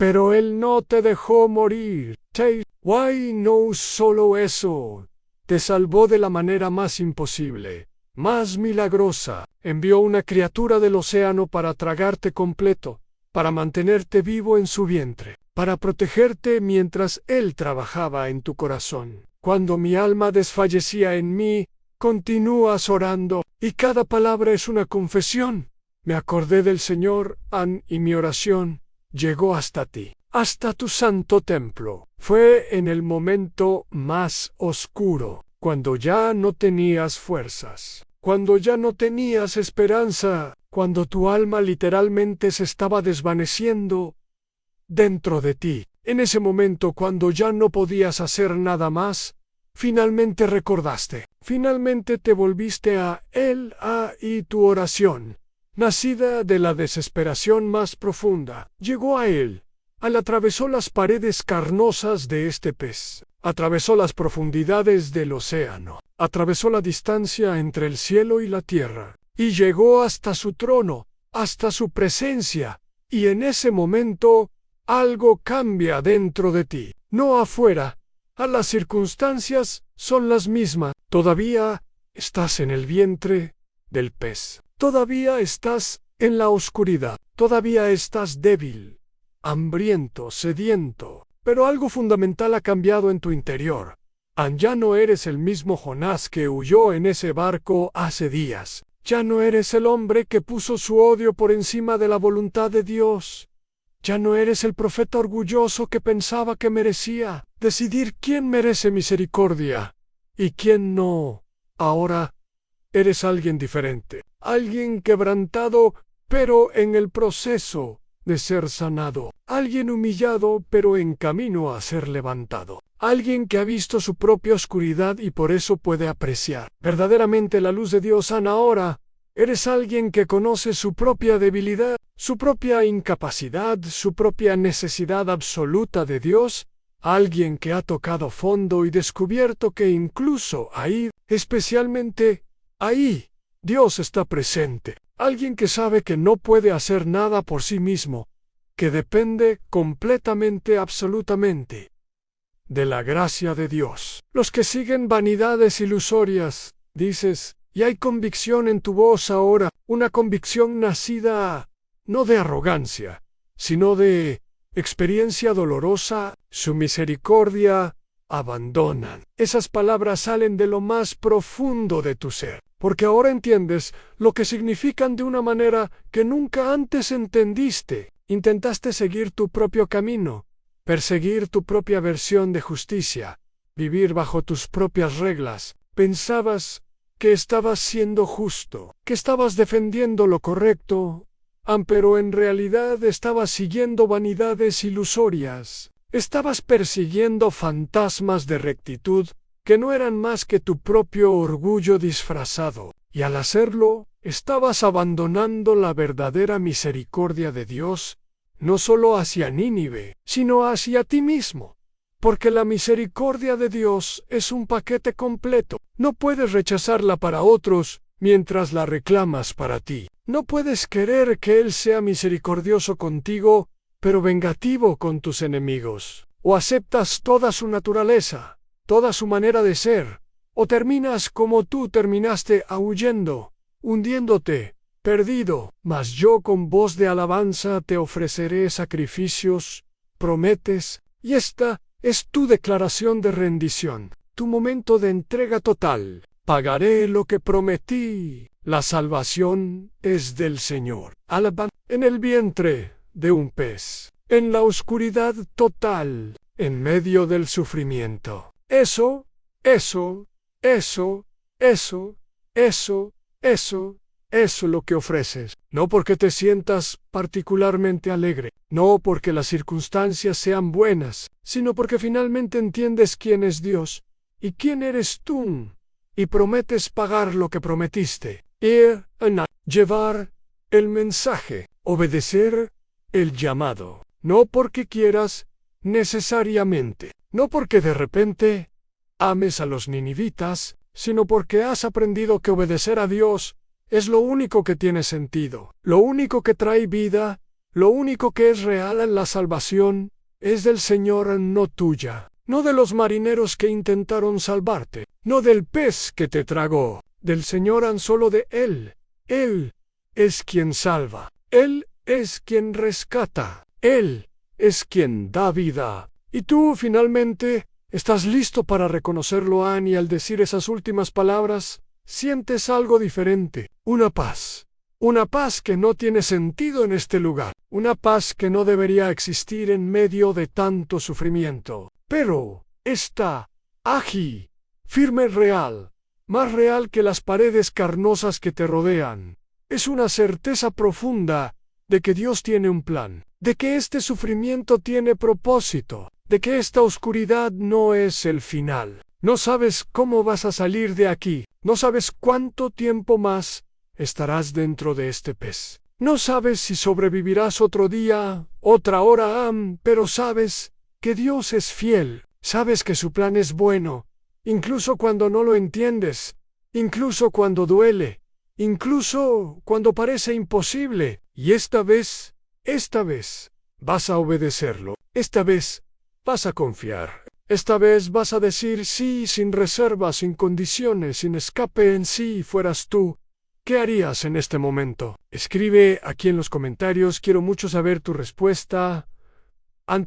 Pero Él no te dejó morir. Why no solo eso. Te salvó de la manera más imposible, más milagrosa. Envió una criatura del océano para tragarte completo, para mantenerte vivo en su vientre, para protegerte mientras Él trabajaba en tu corazón. Cuando mi alma desfallecía en mí, continúas orando, y cada palabra es una confesión. Me acordé del Señor, y mi oración llegó hasta ti, hasta tu santo templo. Fue en el momento más oscuro, cuando ya no tenías fuerzas, cuando ya no tenías esperanza, cuando tu alma literalmente se estaba desvaneciendo dentro de ti. En ese momento, cuando ya no podías hacer nada más, finalmente recordaste, finalmente te volviste a Él, y tu oración, nacida de la desesperación más profunda, llegó a Él. Él atravesó las paredes carnosas de este pez, atravesó las profundidades del océano, atravesó la distancia entre el cielo y la tierra, y llegó hasta su trono, hasta su presencia, y en ese momento algo cambia dentro de ti, no afuera. Las circunstancias son las mismas. Todavía estás en el vientre del pez. Todavía estás en la oscuridad. Todavía estás débil, hambriento, sediento. Pero algo fundamental ha cambiado en tu interior. Ya no eres el mismo Jonás que huyó en ese barco hace días. Ya no eres el hombre que puso su odio por encima de la voluntad de Dios. Ya no eres el profeta orgulloso que pensaba que merecía decidir quién merece misericordia y quién no. Ahora eres alguien diferente, alguien quebrantado, pero en el proceso de ser sanado, alguien humillado, pero en camino a ser levantado, alguien que ha visto su propia oscuridad y por eso puede apreciar verdaderamente la luz de Dios. Ahora eres alguien que conoce su propia debilidad, su propia incapacidad, su propia necesidad absoluta de Dios, alguien que ha tocado fondo y descubierto que incluso ahí, especialmente ahí, Dios está presente, alguien que sabe que no puede hacer nada por sí mismo, que depende completamente, absolutamente, de la gracia de Dios. Los que siguen vanidades ilusorias, dices, y hay convicción en tu voz ahora, una convicción nacida no de arrogancia, sino de experiencia dolorosa, su misericordia, abandonan. Esas palabras salen de lo más profundo de tu ser, porque ahora entiendes lo que significan de una manera que nunca antes entendiste. Intentaste seguir tu propio camino, perseguir tu propia versión de justicia, vivir bajo tus propias reglas. Pensabas que estabas siendo justo, que estabas defendiendo lo correcto, pero en realidad estabas siguiendo vanidades ilusorias. Estabas persiguiendo fantasmas de rectitud que no eran más que tu propio orgullo disfrazado, y al hacerlo, estabas abandonando la verdadera misericordia de Dios, no solo hacia Nínive, sino hacia ti mismo. Porque la misericordia de Dios es un paquete completo. No puedes rechazarla para otros mientras la reclamas para ti. No puedes querer que Él sea misericordioso contigo, pero vengativo con tus enemigos. O aceptas toda su naturaleza, toda su manera de ser, o terminas como tú terminaste, huyendo, hundiéndote, perdido. Mas yo con voz de alabanza te ofreceré sacrificios, prometes, y esta es tu declaración de rendición, tu momento de entrega total. Pagaré lo que prometí. La salvación es del Señor. En el vientre de un pez, en la oscuridad total, en medio del sufrimiento. Eso es lo que ofreces. No porque te sientas particularmente alegre, no porque las circunstancias sean buenas, sino porque finalmente entiendes quién es Dios y quién eres tú, y prometes pagar lo que prometiste, llevar el mensaje, obedecer el llamado, no porque quieras necesariamente, no porque de repente ames a los ninivitas, sino porque has aprendido que obedecer a Dios es lo único que tiene sentido, lo único que trae vida Lo único que es real en la salvación es del Señor, no tuya. No de los marineros que intentaron salvarte, no del pez que te tragó, del Señor, solo de Él. Él es quien salva, Él es quien rescata, Él es quien da vida. Y tú, finalmente, ¿estás listo para reconocerlo, Anne? Y al decir esas últimas palabras, sientes algo diferente, una paz. Una paz que no tiene sentido en este lugar, una paz que no debería existir en medio de tanto sufrimiento. Pero está aquí, firme, real, más real que las paredes carnosas que te rodean. Es una certeza profunda de que Dios tiene un plan, de que este sufrimiento tiene propósito, de que esta oscuridad no es el final. No sabes cómo vas a salir de aquí, no sabes cuánto tiempo más estarás dentro de este pez. No sabes si sobrevivirás otro día, otra hora, pero sabes que Dios es fiel, sabes que su plan es bueno, incluso cuando no lo entiendes, incluso cuando duele, incluso cuando parece imposible. Y esta vez vas a obedecerlo, esta vez vas a confiar, esta vez vas a decir sí sin reservas, sin condiciones, sin escape. En sí fueras tú, ¿qué harías en este momento? Escribe aquí en los comentarios, quiero mucho saber tu respuesta.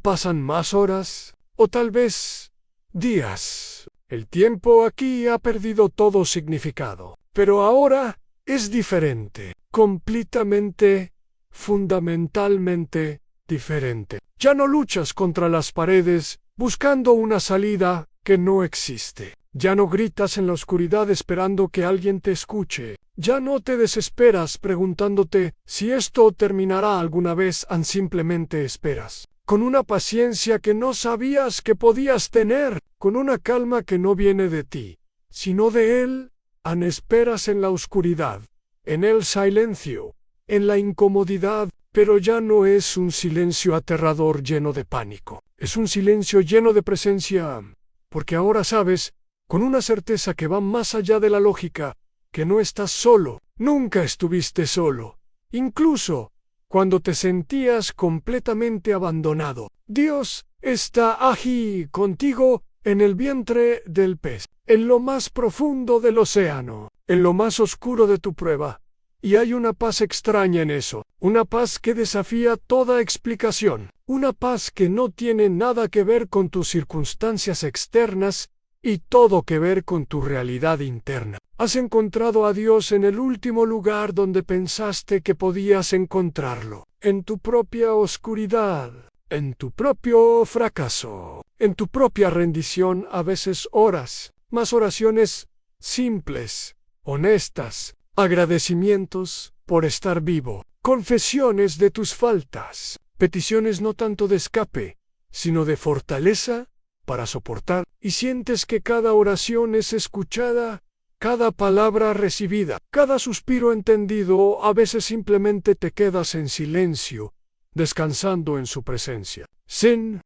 ¿Pasan más horas? O tal vez días. El tiempo aquí ha perdido todo significado. Pero ahora es diferente. Completamente, fundamentalmente diferente. Ya no luchas contra las paredes buscando una salida que no existe. Ya no gritas en la oscuridad esperando que alguien te escuche. Ya no te desesperas preguntándote si esto terminará alguna vez. Simplemente esperas. Con una paciencia que no sabías que podías tener, con una calma que no viene de ti, sino de Él. Esperas en la oscuridad, en el silencio, en la incomodidad, pero ya no es un silencio aterrador lleno de pánico. Es un silencio lleno de presencia, porque ahora sabes, con una certeza que va más allá de la lógica, que no estás solo, nunca estuviste solo, incluso cuando te sentías completamente abandonado. Dios está aquí contigo en el vientre del pez, en lo más profundo del océano, en lo más oscuro de tu prueba. Y hay una paz extraña en eso, una paz que desafía toda explicación, una paz que no tiene nada que ver con tus circunstancias externas y todo que ver con tu realidad interna. Has encontrado a Dios en el último lugar donde pensaste que podías encontrarlo, en tu propia oscuridad, en tu propio fracaso, en tu propia rendición. A veces oras, más oraciones simples, honestas, agradecimientos por estar vivo, confesiones de tus faltas, peticiones no tanto de escape, sino de fortaleza para soportar, y sientes que cada oración es escuchada, cada palabra recibida, cada suspiro entendido. A veces simplemente te quedas en silencio, descansando en su presencia. Sin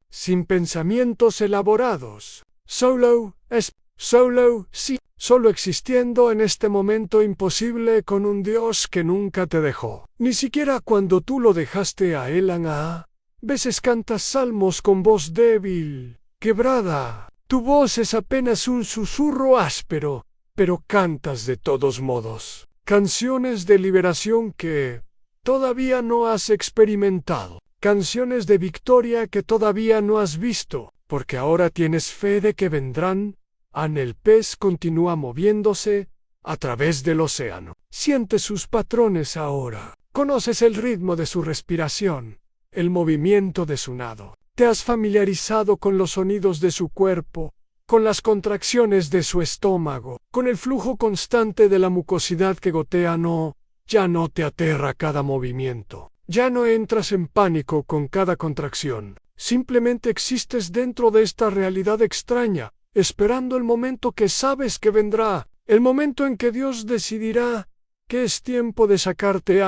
pensamientos elaborados. Solo existiendo en este momento imposible con un Dios que nunca te dejó. Ni siquiera cuando tú lo dejaste a Él. Veces cantas salmos con voz débil, quebrada. Tu voz es apenas un susurro áspero, pero cantas de todos modos. Canciones de liberación que todavía no has experimentado. Canciones de victoria que todavía no has visto, porque ahora tienes fe de que vendrán. El pez continúa moviéndose a través del océano. Sientes sus patrones ahora. Conoces el ritmo de su respiración, el movimiento de su nado. Te has familiarizado con los sonidos de su cuerpo, con las contracciones de su estómago, con el flujo constante de la mucosidad que gotea. Ya no te aterra cada movimiento. Ya no entras en pánico con cada contracción. Simplemente existes dentro de esta realidad extraña, esperando el momento que sabes que vendrá, el momento en que Dios decidirá que es tiempo de sacarte,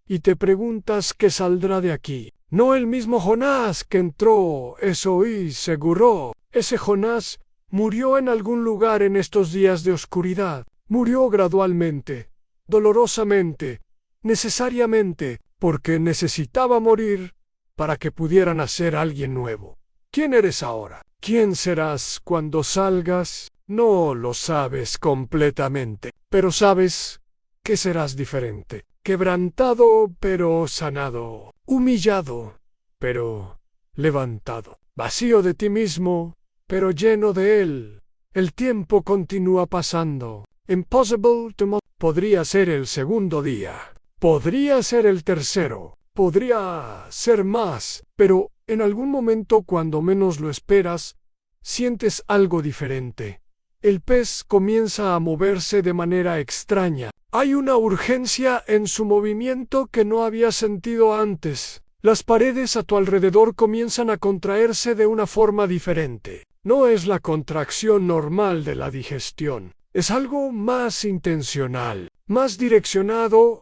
y te preguntas qué saldrá de aquí. No el mismo Jonás que entró, eso y seguro. Ese Jonás murió en algún lugar en estos días de oscuridad. Murió gradualmente, dolorosamente, necesariamente, porque necesitaba morir para que pudiera nacer alguien nuevo. ¿Quién eres ahora? ¿Quién serás cuando salgas? No lo sabes completamente, pero sabes que serás diferente. Quebrantado, pero sanado. Humillado, pero levantado. Vacío de ti mismo, pero lleno de él. El tiempo continúa pasando. Impossible to podría ser el segundo día. Podría ser el tercero. Podría ser más, pero en algún momento cuando menos lo esperas, sientes algo diferente. El pez comienza a moverse de manera extraña. Hay una urgencia en su movimiento que no había sentido antes. Las paredes a tu alrededor comienzan a contraerse de una forma diferente. No es la contracción normal de la digestión. Es algo más intencional, más direccionado.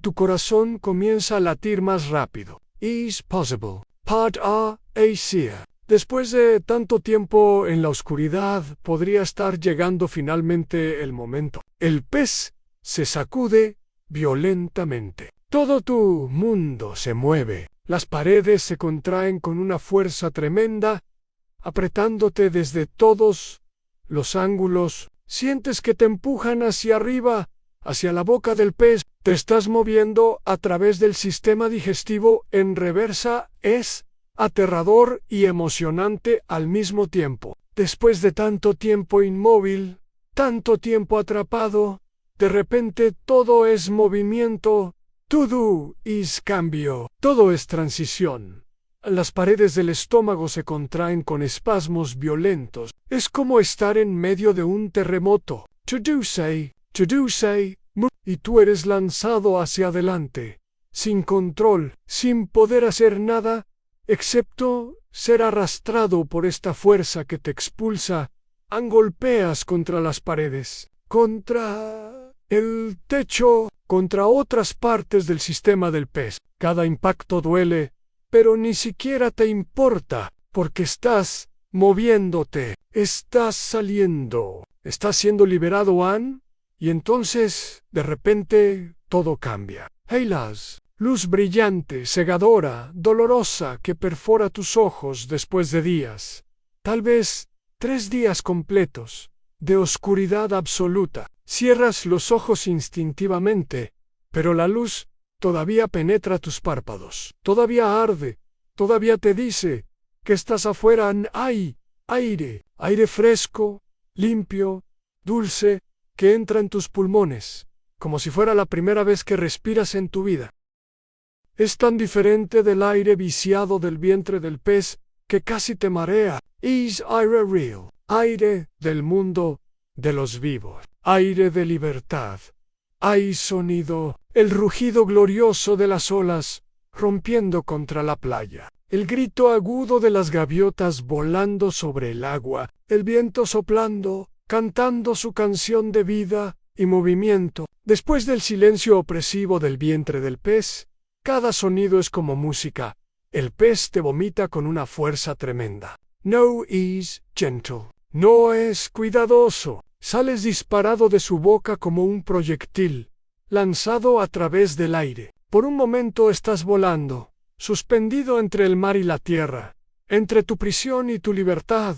Tu corazón comienza a latir más rápido. Is possible. Part A, Asia. Después de tanto tiempo en la oscuridad, podría estar llegando finalmente el momento. El pez se sacude violentamente. Todo tu mundo se mueve. Las paredes se contraen con una fuerza tremenda, apretándote desde todos los ángulos. Sientes que te empujan hacia arriba, hacia la boca del pez. Te estás moviendo a través del sistema digestivo en reversa. Es aterrador y emocionante al mismo tiempo. Después de tanto tiempo inmóvil, tanto tiempo atrapado, de repente todo es movimiento. Todo es cambio. Todo es transición. Las paredes del estómago se contraen con espasmos violentos. Es como estar en medio de un terremoto. Y tú eres lanzado hacia adelante, sin control, sin poder hacer nada, excepto ser arrastrado por esta fuerza que te expulsa. Golpeas contra las paredes, contra el techo, contra otras partes del sistema del pez. Cada impacto duele, pero ni siquiera te importa, porque estás moviéndote, estás saliendo, estás siendo liberado, Anne. Y entonces, de repente, todo cambia. Heilas, luz brillante, cegadora, dolorosa, que perfora tus ojos después de días, tal vez 3 días completos, de oscuridad absoluta. Cierras los ojos instintivamente, pero la luz todavía penetra tus párpados, todavía arde, todavía te dice que estás afuera. Hay aire fresco, limpio, dulce, que entra en tus pulmones, como si fuera la primera vez que respiras en tu vida. Es tan diferente del aire viciado del vientre del pez que casi te marea. Is aire real. Aire del mundo de los vivos. Aire de libertad. Hay sonido, el rugido glorioso de las olas rompiendo contra la playa. El grito agudo de las gaviotas volando sobre el agua. El viento soplando, cantando su canción de vida y movimiento. Después del silencio opresivo del vientre del pez, cada sonido es como música. El pez te vomita con una fuerza tremenda. No is gentle. No es cuidadoso. Sales disparado de su boca como un proyectil, lanzado a través del aire. Por un momento estás volando, suspendido entre el mar y la tierra, entre tu prisión y tu libertad.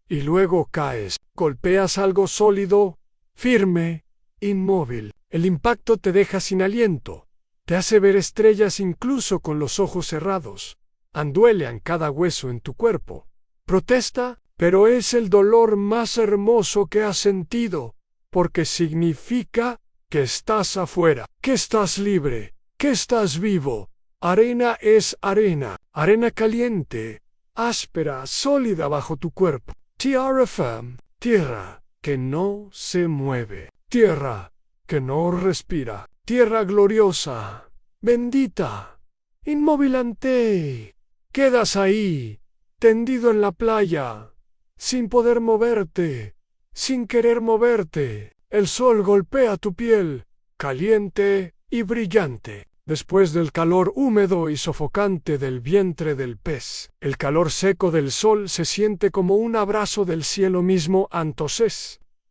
Y luego caes, golpeas algo sólido, firme, inmóvil. El impacto te deja sin aliento, te hace ver estrellas incluso con los ojos cerrados. Duele en cada hueso en tu cuerpo. Protesta, pero es el dolor más hermoso que has sentido, porque significa que estás afuera, que estás libre, que estás vivo. Arena es arena, arena caliente, áspera, sólida bajo tu cuerpo. Tierra firme, tierra que no se mueve, tierra que no respira, tierra gloriosa, bendita, inmóvil ante. Quedas ahí, tendido en la playa, sin poder moverte, sin querer moverte. El sol golpea tu piel, caliente y brillante. Después del calor húmedo y sofocante del vientre del pez, el calor seco del sol se siente como un abrazo del cielo mismo.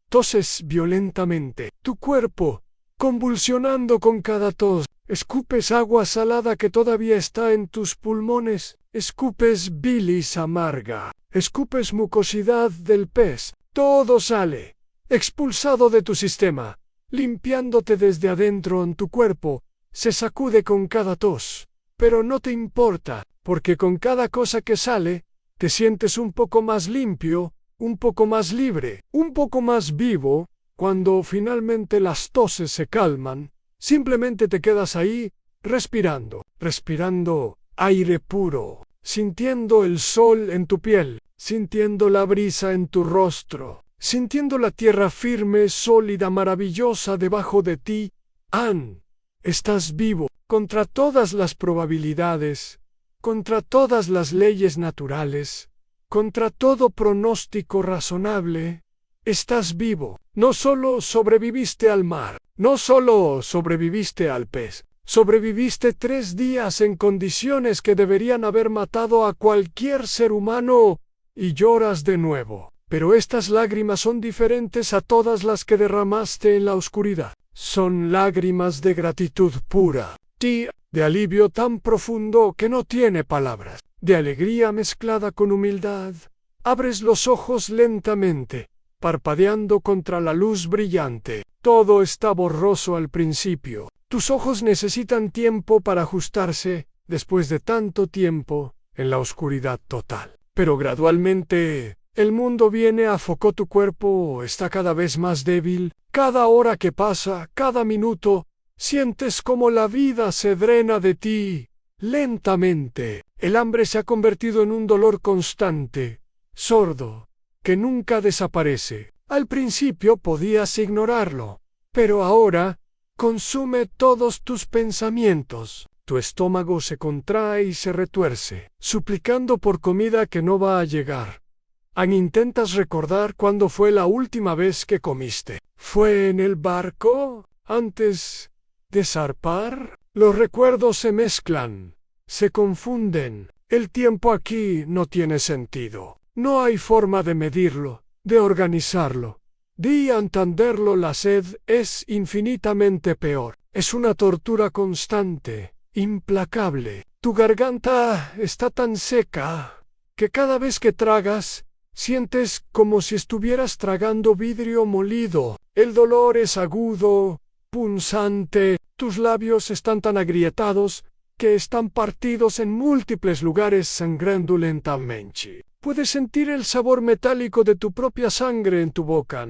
Toses violentamente. Tu cuerpo convulsionando con cada tos. Escupes agua salada que todavía está en tus pulmones. Escupes bilis amarga. Escupes mucosidad del pez. Todo sale, expulsado de tu sistema, limpiándote desde adentro en tu cuerpo. Se sacude con cada tos. Pero no te importa, porque con cada cosa que sale, te sientes un poco más limpio, un poco más libre, un poco más vivo. Cuando finalmente las toses se calman, simplemente te quedas ahí, respirando aire puro, sintiendo el sol en tu piel, sintiendo la brisa en tu rostro, sintiendo la tierra firme, sólida, maravillosa debajo de ti. Estás vivo, contra todas las probabilidades, contra todas las leyes naturales, contra todo pronóstico razonable. Estás vivo. No solo sobreviviste al mar, no solo sobreviviste al pez, sobreviviste 3 días en condiciones que deberían haber matado a cualquier ser humano, y lloras de nuevo. Pero estas lágrimas son diferentes a todas las que derramaste en la oscuridad. Son lágrimas de gratitud pura, de alivio tan profundo que no tiene palabras, de alegría mezclada con humildad. Abres los ojos lentamente, parpadeando contra la luz brillante. Todo está borroso al principio. Tus ojos necesitan tiempo para ajustarse, después de tanto tiempo, en la oscuridad total. Pero gradualmente, el mundo viene a foco. Tu cuerpo está cada vez más débil. Cada hora que pasa, cada minuto, sientes como la vida se drena de ti. Lentamente, el hambre se ha convertido en un dolor constante, sordo, que nunca desaparece. Al principio podías ignorarlo, pero ahora consume todos tus pensamientos. Tu estómago se contrae y se retuerce, suplicando por comida que no va a llegar. Intentas recordar cuándo fue la última vez que comiste. ¿Fue en el barco? ¿Antes de zarpar? Los recuerdos se mezclan, se confunden. El tiempo aquí no tiene sentido. No hay forma de medirlo, de organizarlo. De entenderlo. La sed es infinitamente peor. Es una tortura constante, implacable. Tu garganta está tan seca que cada vez que tragas, sientes como si estuvieras tragando vidrio molido. El dolor es agudo, punzante. Tus labios están tan agrietados que están partidos en múltiples lugares, sangrando lentamente. Puedes sentir el sabor metálico de tu propia sangre en tu boca.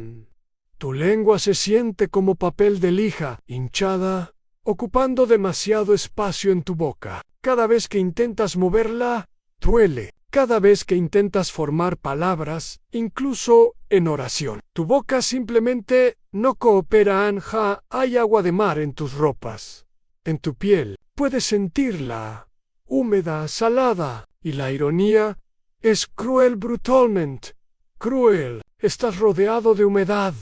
Tu lengua se siente como papel de lija, hinchada, ocupando demasiado espacio en tu boca. Cada vez que intentas moverla, duele. Cada vez que intentas formar palabras, incluso en oración, tu boca simplemente no coopera. Hay agua de mar en tus ropas, en tu piel. Puedes sentirla, húmeda, salada, y la ironía es cruel, brutalmente cruel. Estás rodeado de humedad,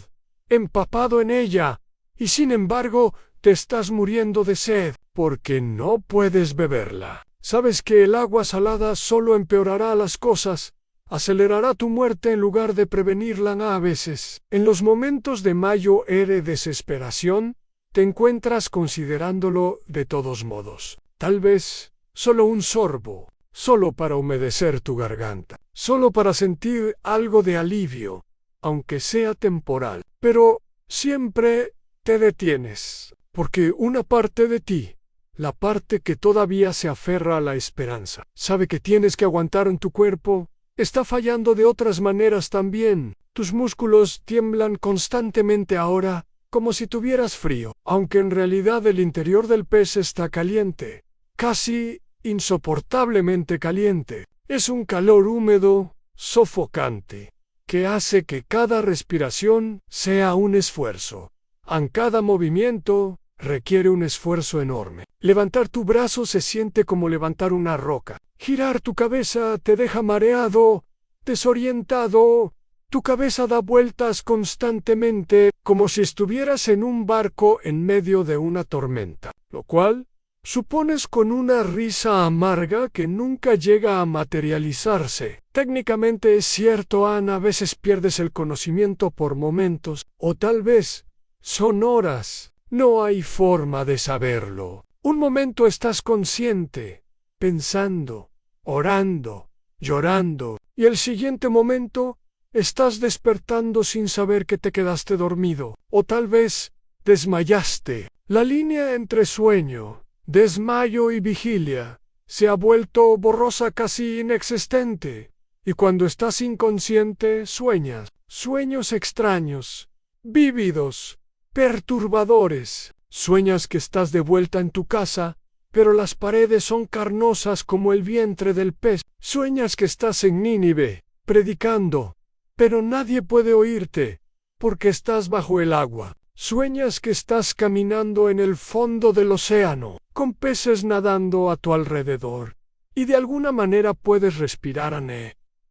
empapado en ella, y sin embargo te estás muriendo de sed, porque no puedes beberla. Sabes que el agua salada solo empeorará las cosas, acelerará tu muerte en lugar de prevenirla. A veces, en los momentos de mayor desesperación, te encuentras considerándolo de todos modos. Tal vez solo un sorbo, solo para humedecer tu garganta, solo para sentir algo de alivio, aunque sea temporal. Pero siempre te detienes, porque una parte de ti, la parte que todavía se aferra a la esperanza, sabe que tienes que aguantar en tu cuerpo. Está fallando de otras maneras también. Tus músculos tiemblan constantemente ahora, como si tuvieras frío, aunque en realidad el interior del pez está caliente, casi insoportablemente caliente. Es un calor húmedo, sofocante, que hace que cada respiración sea un esfuerzo. En cada movimiento requiere un esfuerzo enorme. Levantar tu brazo se siente como levantar una roca. Girar tu cabeza te deja mareado, desorientado. Tu cabeza da vueltas constantemente, como si estuvieras en un barco en medio de una tormenta, lo cual supones con una risa amarga que nunca llega a materializarse. Técnicamente es cierto, a veces pierdes el conocimiento por momentos, o tal vez son horas. No hay forma de saberlo. Un momento estás consciente, pensando, orando, llorando, y el siguiente momento estás despertando sin saber que te quedaste dormido, o tal vez desmayaste. La línea entre sueño, desmayo y vigilia se ha vuelto borrosa, casi inexistente, y cuando estás inconsciente sueñas, sueños extraños, vívidos, perturbadores. Sueñas que estás de vuelta en tu casa, pero las paredes son carnosas como el vientre del pez. Sueñas que estás en Nínive, predicando, pero nadie puede oírte, porque estás bajo el agua. Sueñas que estás caminando en el fondo del océano, con peces nadando a tu alrededor, y de alguna manera puedes respirar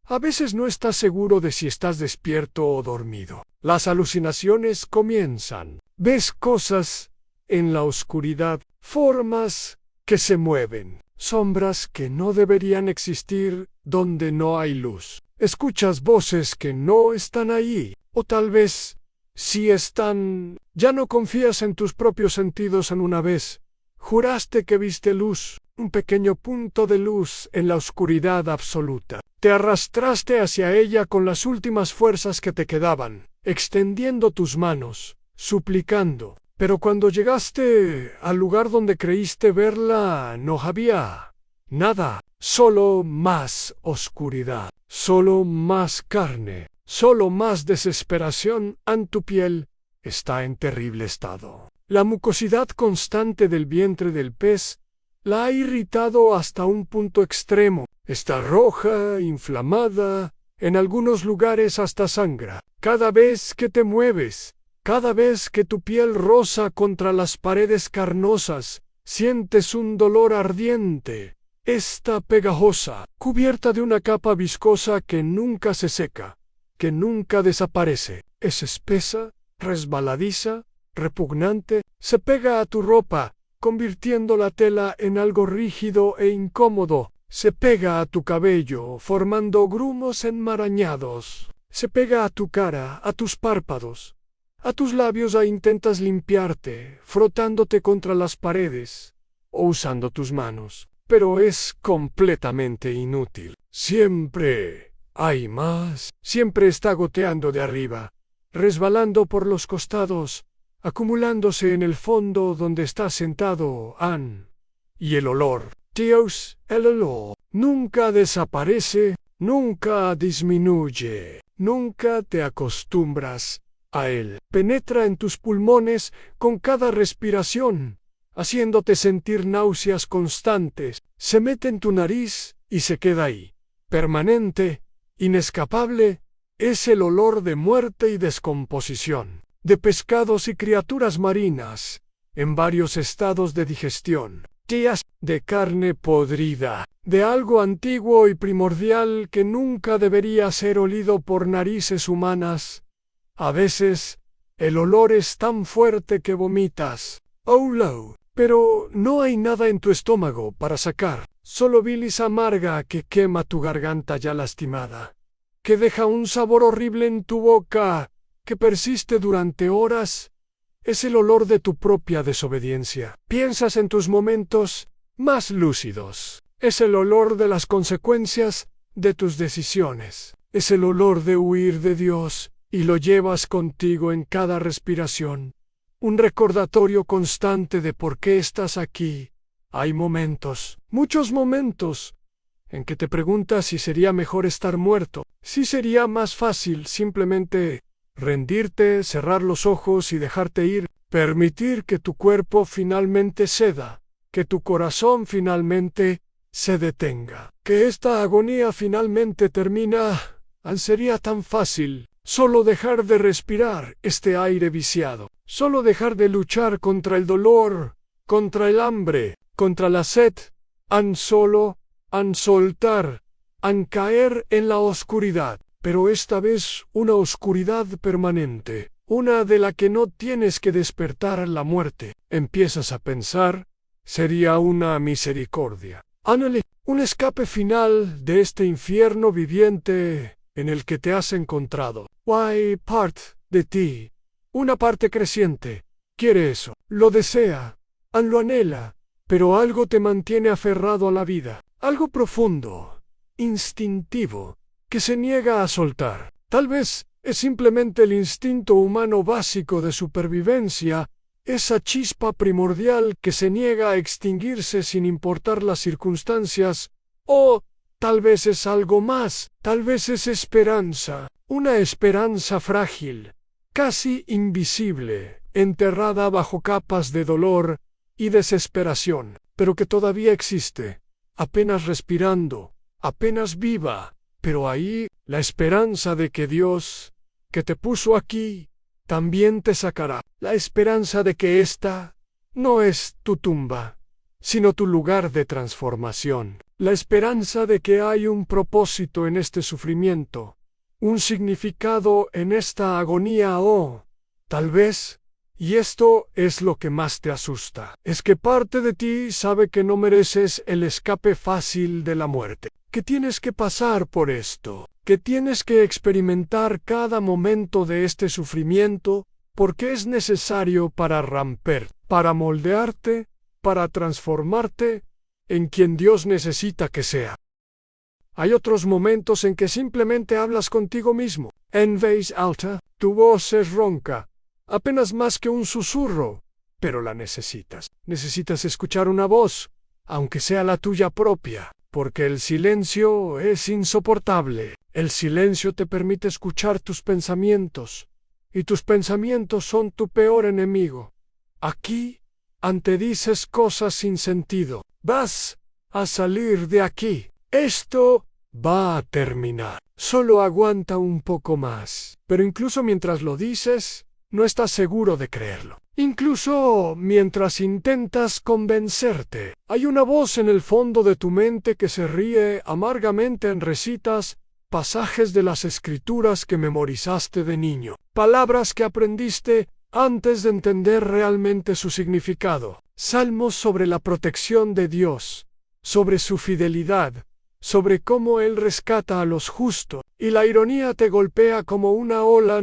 A veces no estás seguro de si estás despierto o dormido. Las alucinaciones comienzan. Ves cosas en la oscuridad, formas que se mueven, sombras que no deberían existir donde no hay luz. Escuchas voces que no están ahí, o tal vez sí están. Ya no confías en tus propios sentidos en una vez. Juraste que viste luz, un pequeño punto de luz en la oscuridad absoluta. Te arrastraste hacia ella con las últimas fuerzas que te quedaban, extendiendo tus manos, suplicando. Pero cuando llegaste al lugar donde creíste verla, no había nada, solo más oscuridad, solo más carne, solo más desesperación. Tu piel está en terrible estado. La mucosidad constante del vientre del pez la ha irritado hasta un punto extremo. Está roja, inflamada, en algunos lugares hasta sangra. Cada vez que te mueves, cada vez que tu piel roza contra las paredes carnosas, sientes un dolor ardiente. Está pegajosa, cubierta de una capa viscosa que nunca se seca, que nunca desaparece. Es espesa, resbaladiza, repugnante, se pega a tu ropa, convirtiendo la tela en algo rígido e incómodo. Se pega a tu cabello, formando grumos enmarañados. Se pega a tu cara, a tus párpados, a tus labios, intentas limpiarte, frotándote contra las paredes o usando tus manos, pero es completamente inútil. Siempre hay más, siempre está goteando de arriba, resbalando por los costados, acumulándose en el fondo donde estás sentado, Y el olor, Dios, el olor, nunca desaparece, nunca disminuye, nunca te acostumbras a él. Penetra en tus pulmones con cada respiración, haciéndote sentir náuseas constantes. Se mete en tu nariz y se queda ahí. Permanente, inescapable, es el olor de muerte y descomposición, de pescados y criaturas marinas, en varios estados de digestión. Días de carne podrida, de algo antiguo y primordial que nunca debería ser olido por narices humanas. A veces, el olor es tan fuerte que vomitas. Pero no hay nada en tu estómago para sacar, solo bilis amarga que quema tu garganta ya lastimada, que deja un sabor horrible en tu boca, que persiste durante horas. Es el olor de tu propia desobediencia. Piensas en tus momentos más lúcidos. Es el olor de las consecuencias de tus decisiones. Es el olor de huir de Dios y lo llevas contigo en cada respiración. Un recordatorio constante de por qué estás aquí. Hay momentos, muchos momentos, en que te preguntas si sería mejor estar muerto, si sería más fácil simplemente rendirte, cerrar los ojos y dejarte ir, permitir que tu cuerpo finalmente ceda, que tu corazón finalmente se detenga, que esta agonía finalmente termina. Sería tan fácil solo dejar de respirar este aire viciado, solo dejar de luchar contra el dolor, contra el hambre, contra la sed, soltar, caer en la oscuridad. Pero esta vez una oscuridad permanente, una de la que no tienes que despertar la muerte. Empiezas a pensar, sería una misericordia. Un escape final de este infierno viviente en el que te has encontrado. Parte de ti, una parte creciente, quiere eso, lo desea, lo anhela, pero algo te mantiene aferrado a la vida, algo profundo, instintivo, que se niega a soltar. Tal vez es simplemente el instinto humano básico de supervivencia, esa chispa primordial que se niega a extinguirse sin importar las circunstancias, o tal vez es algo más, tal vez es esperanza, una esperanza frágil, casi invisible, enterrada bajo capas de dolor y desesperación, pero que todavía existe, apenas respirando, apenas viva, pero ahí la esperanza de que Dios, que te puso aquí, también te sacará, la esperanza de que esta no es tu tumba, sino tu lugar de transformación, la esperanza de que hay un propósito en este sufrimiento, un significado en esta agonía o, tal vez, y esto es lo que más te asusta, es que parte de ti sabe que no mereces el escape fácil de la muerte, que tienes que pasar por esto, que tienes que experimentar cada momento de este sufrimiento, porque es necesario para romper, para moldearte, para transformarte en quien Dios necesita que sea. Hay otros momentos en que simplemente hablas contigo mismo. En voz alta, tu voz es ronca, apenas más que un susurro, pero la necesitas. Necesitas escuchar una voz, aunque sea la tuya propia, porque el silencio es insoportable. El silencio te permite escuchar tus pensamientos, y tus pensamientos son tu peor enemigo. Aquí, antedices cosas sin sentido. Vas a salir de aquí. Esto va a terminar. Solo aguanta un poco más. Pero incluso mientras lo dices, no estás seguro de creerlo. Incluso mientras intentas convencerte, hay una voz en el fondo de tu mente que se ríe amargamente en recitas pasajes de las escrituras que memorizaste de niño, palabras que aprendiste antes de entender realmente su significado, salmos sobre la protección de Dios, sobre su fidelidad, sobre cómo Él rescata a los justos, y la ironía te golpea como una ola.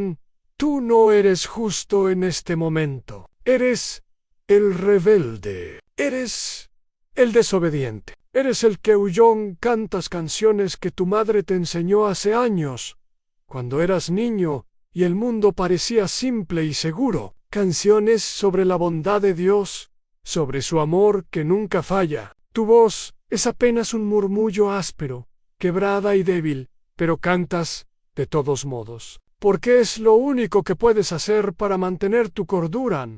Tú no eres justo en este momento, eres el rebelde, eres el desobediente. Eres el que huyó en tantas canciones que tu madre te enseñó hace años, cuando eras niño y el mundo parecía simple y seguro. Canciones sobre la bondad de Dios, sobre su amor que nunca falla. Tu voz es apenas un murmullo áspero, quebrada y débil, pero cantas de todos modos, porque es lo único que puedes hacer para mantener tu cordura.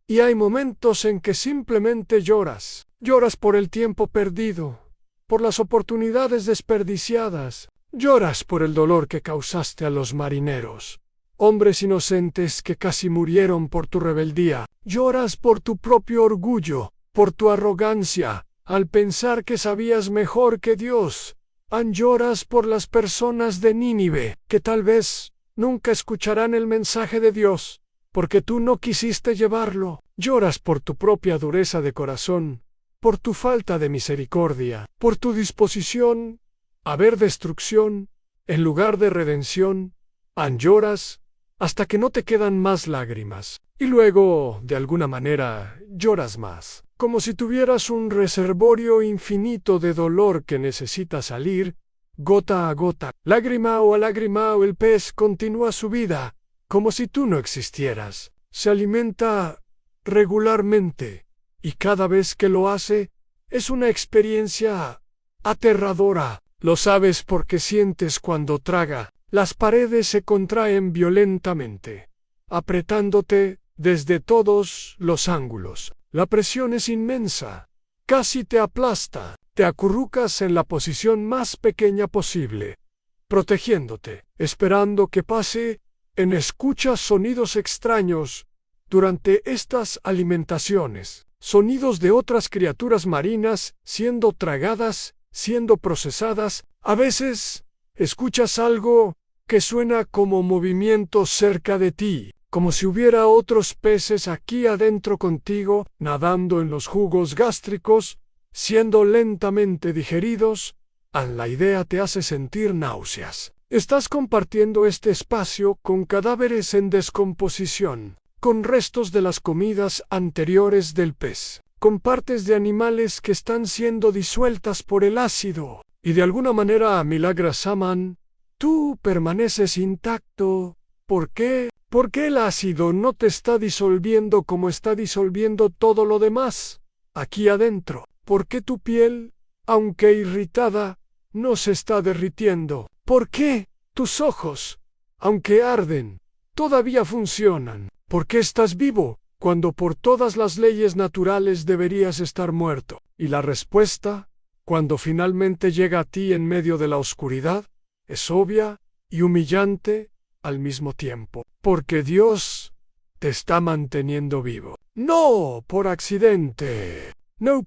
Y hay momentos en que simplemente lloras. Lloras por el tiempo perdido, por las oportunidades desperdiciadas. Lloras por el dolor que causaste a los marineros, hombres inocentes que casi murieron por tu rebeldía. Lloras por tu propio orgullo, por tu arrogancia, al pensar que sabías mejor que Dios. Lloras por las personas de Nínive, que tal vez nunca escucharán el mensaje de Dios, porque tú no quisiste llevarlo. Lloras por tu propia dureza de corazón, por tu falta de misericordia, por tu disposición a ver destrucción en lugar de redención. Lloras hasta que no te quedan más lágrimas, y luego, de alguna manera, lloras más, como si tuvieras un reservorio infinito de dolor que necesita salir, gota a gota, lágrima o el pez continúa su vida, como si tú no existieras. Se alimenta regularmente, y cada vez que lo hace, es una experiencia aterradora. Lo sabes porque sientes cuando traga. Las paredes se contraen violentamente, apretándote desde todos los ángulos. La presión es inmensa, casi te aplasta. Te acurrucas en la posición más pequeña posible, protegiéndote, esperando que pase. Escuchas sonidos extraños durante estas alimentaciones, sonidos de otras criaturas marinas siendo tragadas, siendo procesadas. A veces escuchas algo que suena como movimiento cerca de ti, como si hubiera otros peces aquí adentro contigo, nadando en los jugos gástricos, siendo lentamente digeridos. La idea te hace sentir náuseas. Estás compartiendo este espacio con cadáveres en descomposición. con restos de las comidas anteriores del pez, con partes de animales que están siendo disueltas por el ácido, y de alguna manera, Milagra-saman, tú permaneces intacto. ¿Por qué? Porque el ácido no te está disolviendo como está disolviendo todo lo demás aquí adentro. ¿Por qué tu piel, aunque irritada, no se está derritiendo? ¿Por qué tus ojos, aunque arden, todavía funcionan? ¿Por qué estás vivo cuando por todas las leyes naturales deberías estar muerto? Y la respuesta, cuando finalmente llega a ti en medio de la oscuridad, es obvia y humillante al mismo tiempo. Porque Dios te está manteniendo vivo. No por accidente, no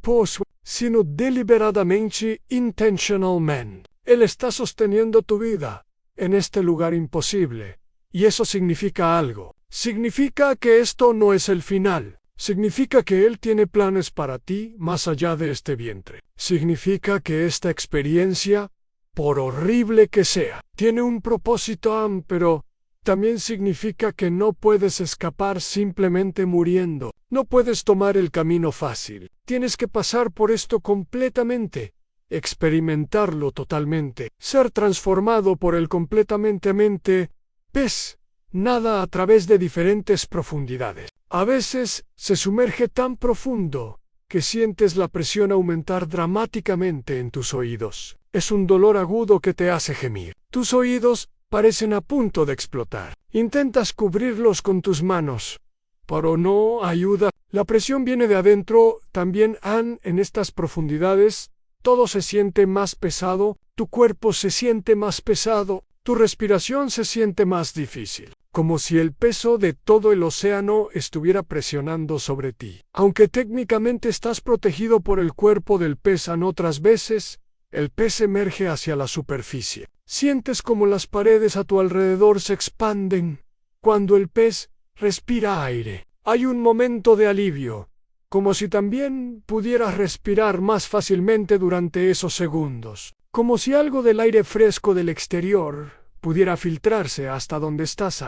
sino deliberadamente, intentionalmente. Él está sosteniendo tu vida en este lugar imposible. Y eso significa algo. Significa que esto no es el final. Significa que Él tiene planes para ti más allá de este vientre. Significa que esta experiencia, por horrible que sea, tiene un propósito, pero también significa que no puedes escapar simplemente muriendo. No puedes tomar el camino fácil. Tienes que pasar por esto completamente, experimentarlo totalmente, ser transformado por el completamente mente. Pez nada a través de diferentes profundidades. A veces se sumerge tan profundo que sientes la presión aumentar dramáticamente en tus oídos. Es un dolor agudo que te hace gemir. Tus oídos parecen a punto de explotar. Intentas cubrirlos con tus manos, pero no ayuda. La presión viene de adentro. También en estas profundidades todo se siente más pesado, tu cuerpo se siente más pesado, tu respiración se siente más difícil, como si el peso de todo el océano estuviera presionando sobre ti. Aunque técnicamente estás protegido por el cuerpo del pez, otras veces el pez emerge hacia la superficie. Sientes como las paredes a tu alrededor se expanden. Cuando el pez respira aire, hay un momento de alivio, como si también pudieras respirar más fácilmente durante esos segundos, como si algo del aire fresco del exterior pudiera filtrarse hasta donde estás.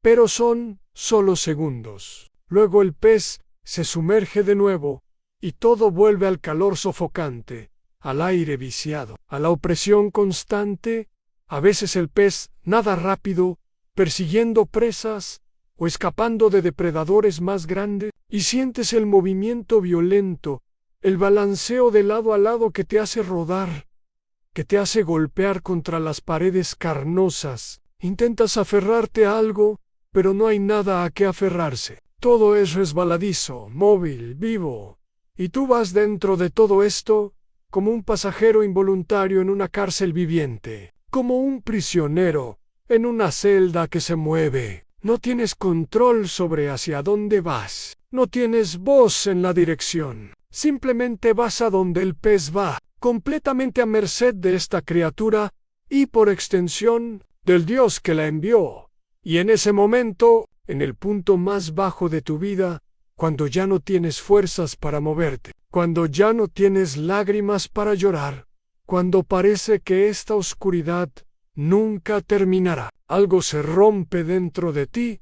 Pero son solo segundos. Luego el pez se sumerge de nuevo y todo vuelve al calor sofocante, al aire viciado, a la opresión constante. A veces el pez nada rápido, persiguiendo presas o escapando de depredadores más grandes, y sientes el movimiento violento, el balanceo de lado a lado que te hace rodar, que te hace golpear contra las paredes carnosas. Intentas aferrarte a algo, pero no hay nada a qué aferrarse. Todo es resbaladizo, móvil, vivo, y tú vas dentro de todo esto como un pasajero involuntario en una cárcel viviente, como un prisionero en una celda que se mueve. No tienes control sobre hacia dónde vas, no tienes voz en la dirección, simplemente vas a donde el pez va, completamente a merced de esta criatura y por extensión del Dios que la envió. Y en ese momento, en el punto más bajo de tu vida, cuando ya no tienes fuerzas para moverte, cuando ya no tienes lágrimas para llorar, cuando parece que esta oscuridad nunca terminará, algo se rompe dentro de ti.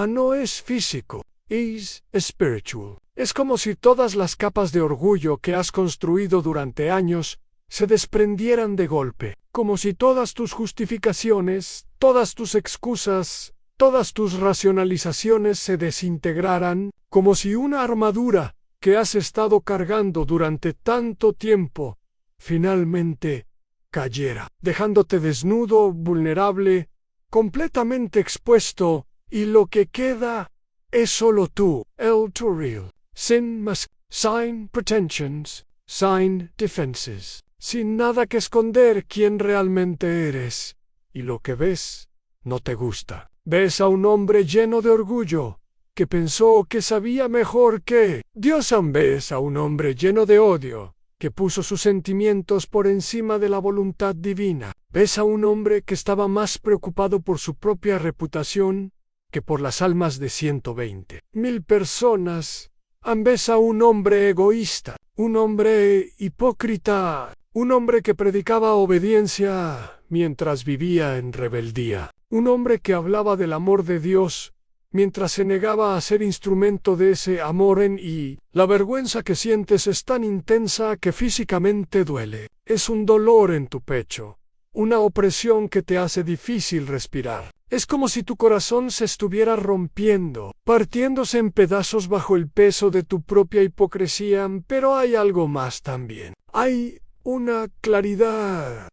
No es físico, es spiritual. Es como si todas las capas de orgullo que has construido durante años se desprendieran de golpe, como si todas tus justificaciones, todas tus excusas, todas tus racionalizaciones se desintegraran, como si una armadura que has estado cargando durante tanto tiempo finalmente cayera, dejándote desnudo, vulnerable, completamente expuesto, y lo que queda es solo tú, el to real, sin más, sin pretensions, sin defenses, sin nada que esconder quién realmente eres, y lo que ves no te gusta. Ves a un hombre lleno de orgullo, que pensó que sabía mejor que Dios. Ves a un hombre lleno de odio, que puso sus sentimientos por encima de la voluntad divina. Ves a un hombre que estaba más preocupado por su propia reputación que por las almas de 120,000 personas. Ves a un hombre egoísta, un hombre hipócrita, un hombre que predicaba obediencia mientras vivía en rebeldía, un hombre que hablaba del amor de Dios mientras se negaba a ser instrumento de ese amor y la vergüenza que sientes es tan intensa que físicamente duele. Es un dolor en tu pecho, una opresión que te hace difícil respirar. Es como si tu corazón se estuviera rompiendo, partiéndose en pedazos bajo el peso de tu propia hipocresía, pero hay algo más también. Hay una claridad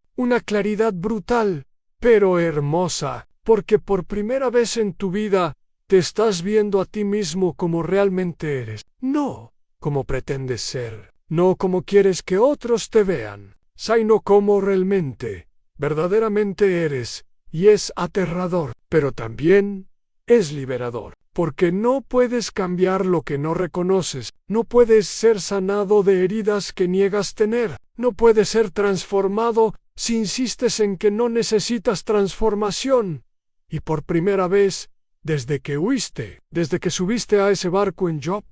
brutal, pero hermosa, porque por primera vez en tu vida te estás viendo a ti mismo como realmente eres, no como pretendes ser, no como quieres que otros te vean, sino como realmente, verdaderamente eres, y es aterrador, pero también es liberador, porque no puedes cambiar lo que no reconoces, no puedes ser sanado de heridas que niegas tener, no puedes ser transformado si insistes en que no necesitas transformación. Y por primera vez, desde que huiste, desde que subiste a ese barco en Job,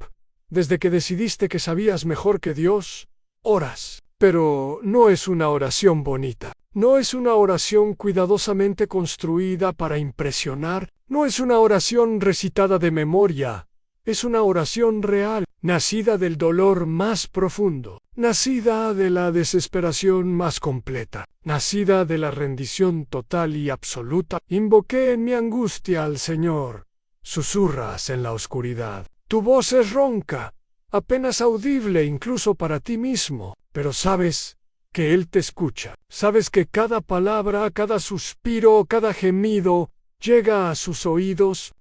desde que decidiste que sabías mejor que Dios, oras. Pero no es una oración bonita, no es una oración cuidadosamente construida para impresionar, no es una oración recitada de memoria, es una oración real, nacida del dolor más profundo, nacida de la desesperación más completa, nacida de la rendición total y absoluta. Invoqué en mi angustia al Señor. Susurras en la oscuridad. Tu voz es ronca, apenas audible incluso para ti mismo, pero sabes que Él te escucha. Sabes que cada palabra, cada suspiro, cada gemido llega a sus oídos.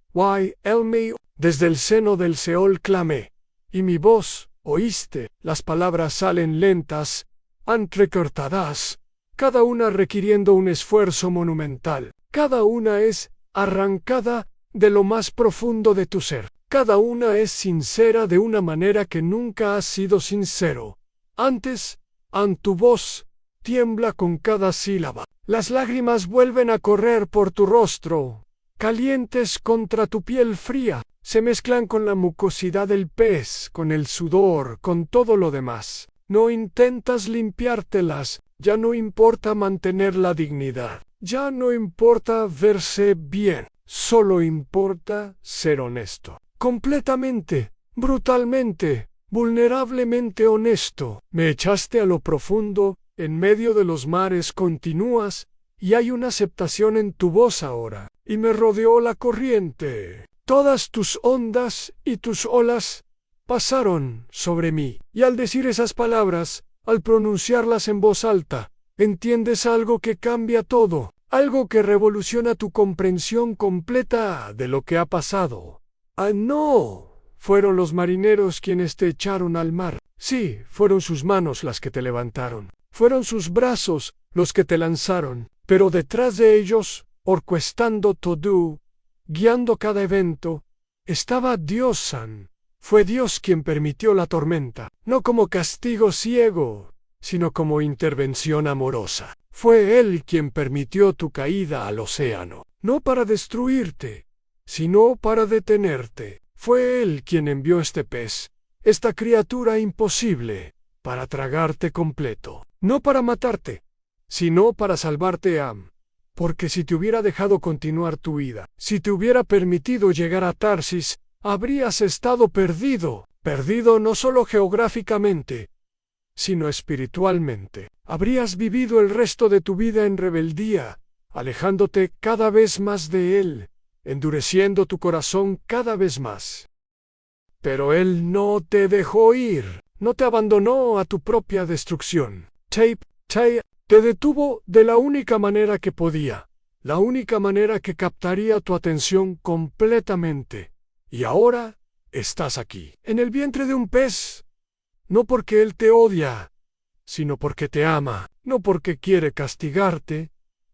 Desde el seno del Seol clamé, y mi voz, oíste, las palabras salen lentas, entrecortadas, cada una requiriendo un esfuerzo monumental, cada una es arrancada de lo más profundo de tu ser, cada una es sincera de una manera que nunca has sido sincero. Antes, tu voz tiembla con cada sílaba, las lágrimas vuelven a correr por tu rostro, calientes contra tu piel fría, se mezclan con la mucosidad del pez, con el sudor, con todo lo demás. No intentas limpiártelas, ya no importa mantener la dignidad, ya no importa verse bien, solo importa ser honesto. Completamente, brutalmente, vulnerablemente honesto. Me echaste a lo profundo, en medio de los mares continúas, y hay una aceptación en tu voz ahora, y me rodeó la corriente. Todas tus ondas y tus olas pasaron sobre mí, y al decir esas palabras, al pronunciarlas en voz alta, entiendes algo que cambia todo, algo que revoluciona tu comprensión completa de lo que ha pasado. No fueron los marineros quienes te echaron al mar, sí, fueron sus manos las que te levantaron, fueron sus brazos los que te lanzaron, pero detrás de ellos, orquestando todo, guiando cada evento, estaba Dios San. Fue Dios quien permitió la tormenta, no como castigo ciego, sino como intervención amorosa. Fue Él quien permitió tu caída al océano, no para destruirte, sino para detenerte. Fue Él quien envió este pez, esta criatura imposible, para tragarte completo, no para matarte, sino para salvarte porque si te hubiera dejado continuar tu vida, si te hubiera permitido llegar a Tarsis, habrías estado perdido, perdido no solo geográficamente, sino espiritualmente. Habrías vivido el resto de tu vida en rebeldía, alejándote cada vez más de Él, endureciendo tu corazón cada vez más. Pero Él no te dejó ir, no te abandonó a tu propia destrucción. Te detuvo de la única manera que podía, la única manera que captaría tu atención completamente. Y ahora estás aquí, en el vientre de un pez, no porque Él te odia, sino porque te ama, no porque quiere castigarte,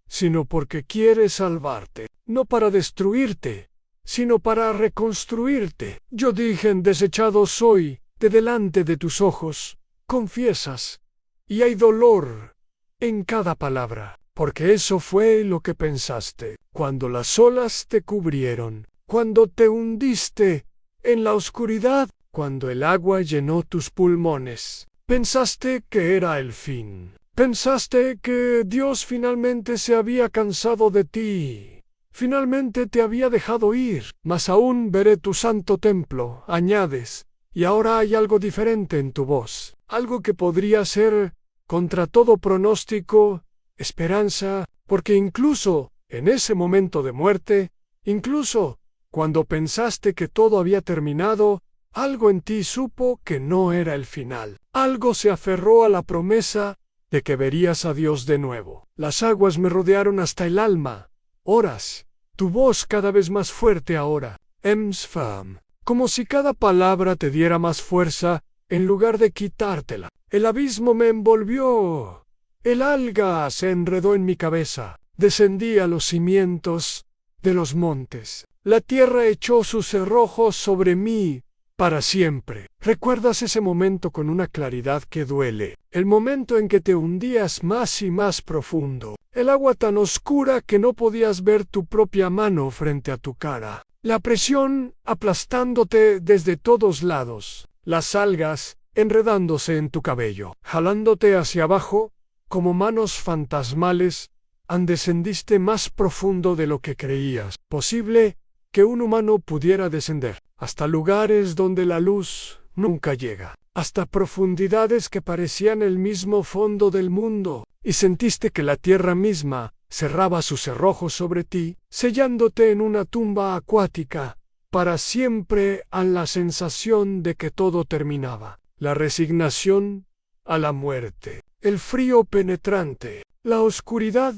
sino porque quiere salvarte, no para destruirte, sino para reconstruirte. Yo dije, desechado soy de delante de tus ojos, confiesas, y hay dolor en cada palabra, porque eso fue lo que pensaste, cuando las olas te cubrieron, cuando te hundiste en la oscuridad, cuando el agua llenó tus pulmones. Pensaste que era el fin. Pensaste que Dios finalmente se había cansado de ti. Finalmente te había dejado ir, mas aún veré tu santo templo, añades, y ahora hay algo diferente en tu voz, algo que podría ser, contra todo pronóstico, esperanza, porque incluso en ese momento de muerte, incluso cuando pensaste que todo había terminado, algo en ti supo que no era el final. Algo se aferró a la promesa de que verías a Dios de nuevo. Las aguas me rodearon hasta el alma. Horas, tu voz cada vez más fuerte ahora. Emsfam. Como si cada palabra te diera más fuerza en lugar de quitártela. El abismo me envolvió. El alga se enredó en mi cabeza. Descendí a los cimientos de los montes. La tierra echó sus cerrojos sobre mí para siempre. ¿Recuerdas ese momento con una claridad que duele? El momento en que te hundías más y más profundo. El agua tan oscura que no podías ver tu propia mano frente a tu cara. La presión aplastándote desde todos lados. Las algas enredándose en tu cabello, jalándote hacia abajo como manos fantasmales. Descendiste más profundo de lo que creías posible que un humano pudiera descender, hasta lugares donde la luz nunca llega, hasta profundidades que parecían el mismo fondo del mundo, y sentiste que la tierra misma cerraba sus cerrojos sobre ti, sellándote en una tumba acuática, para siempre a la sensación de que todo terminaba, la resignación a la muerte, el frío penetrante, la oscuridad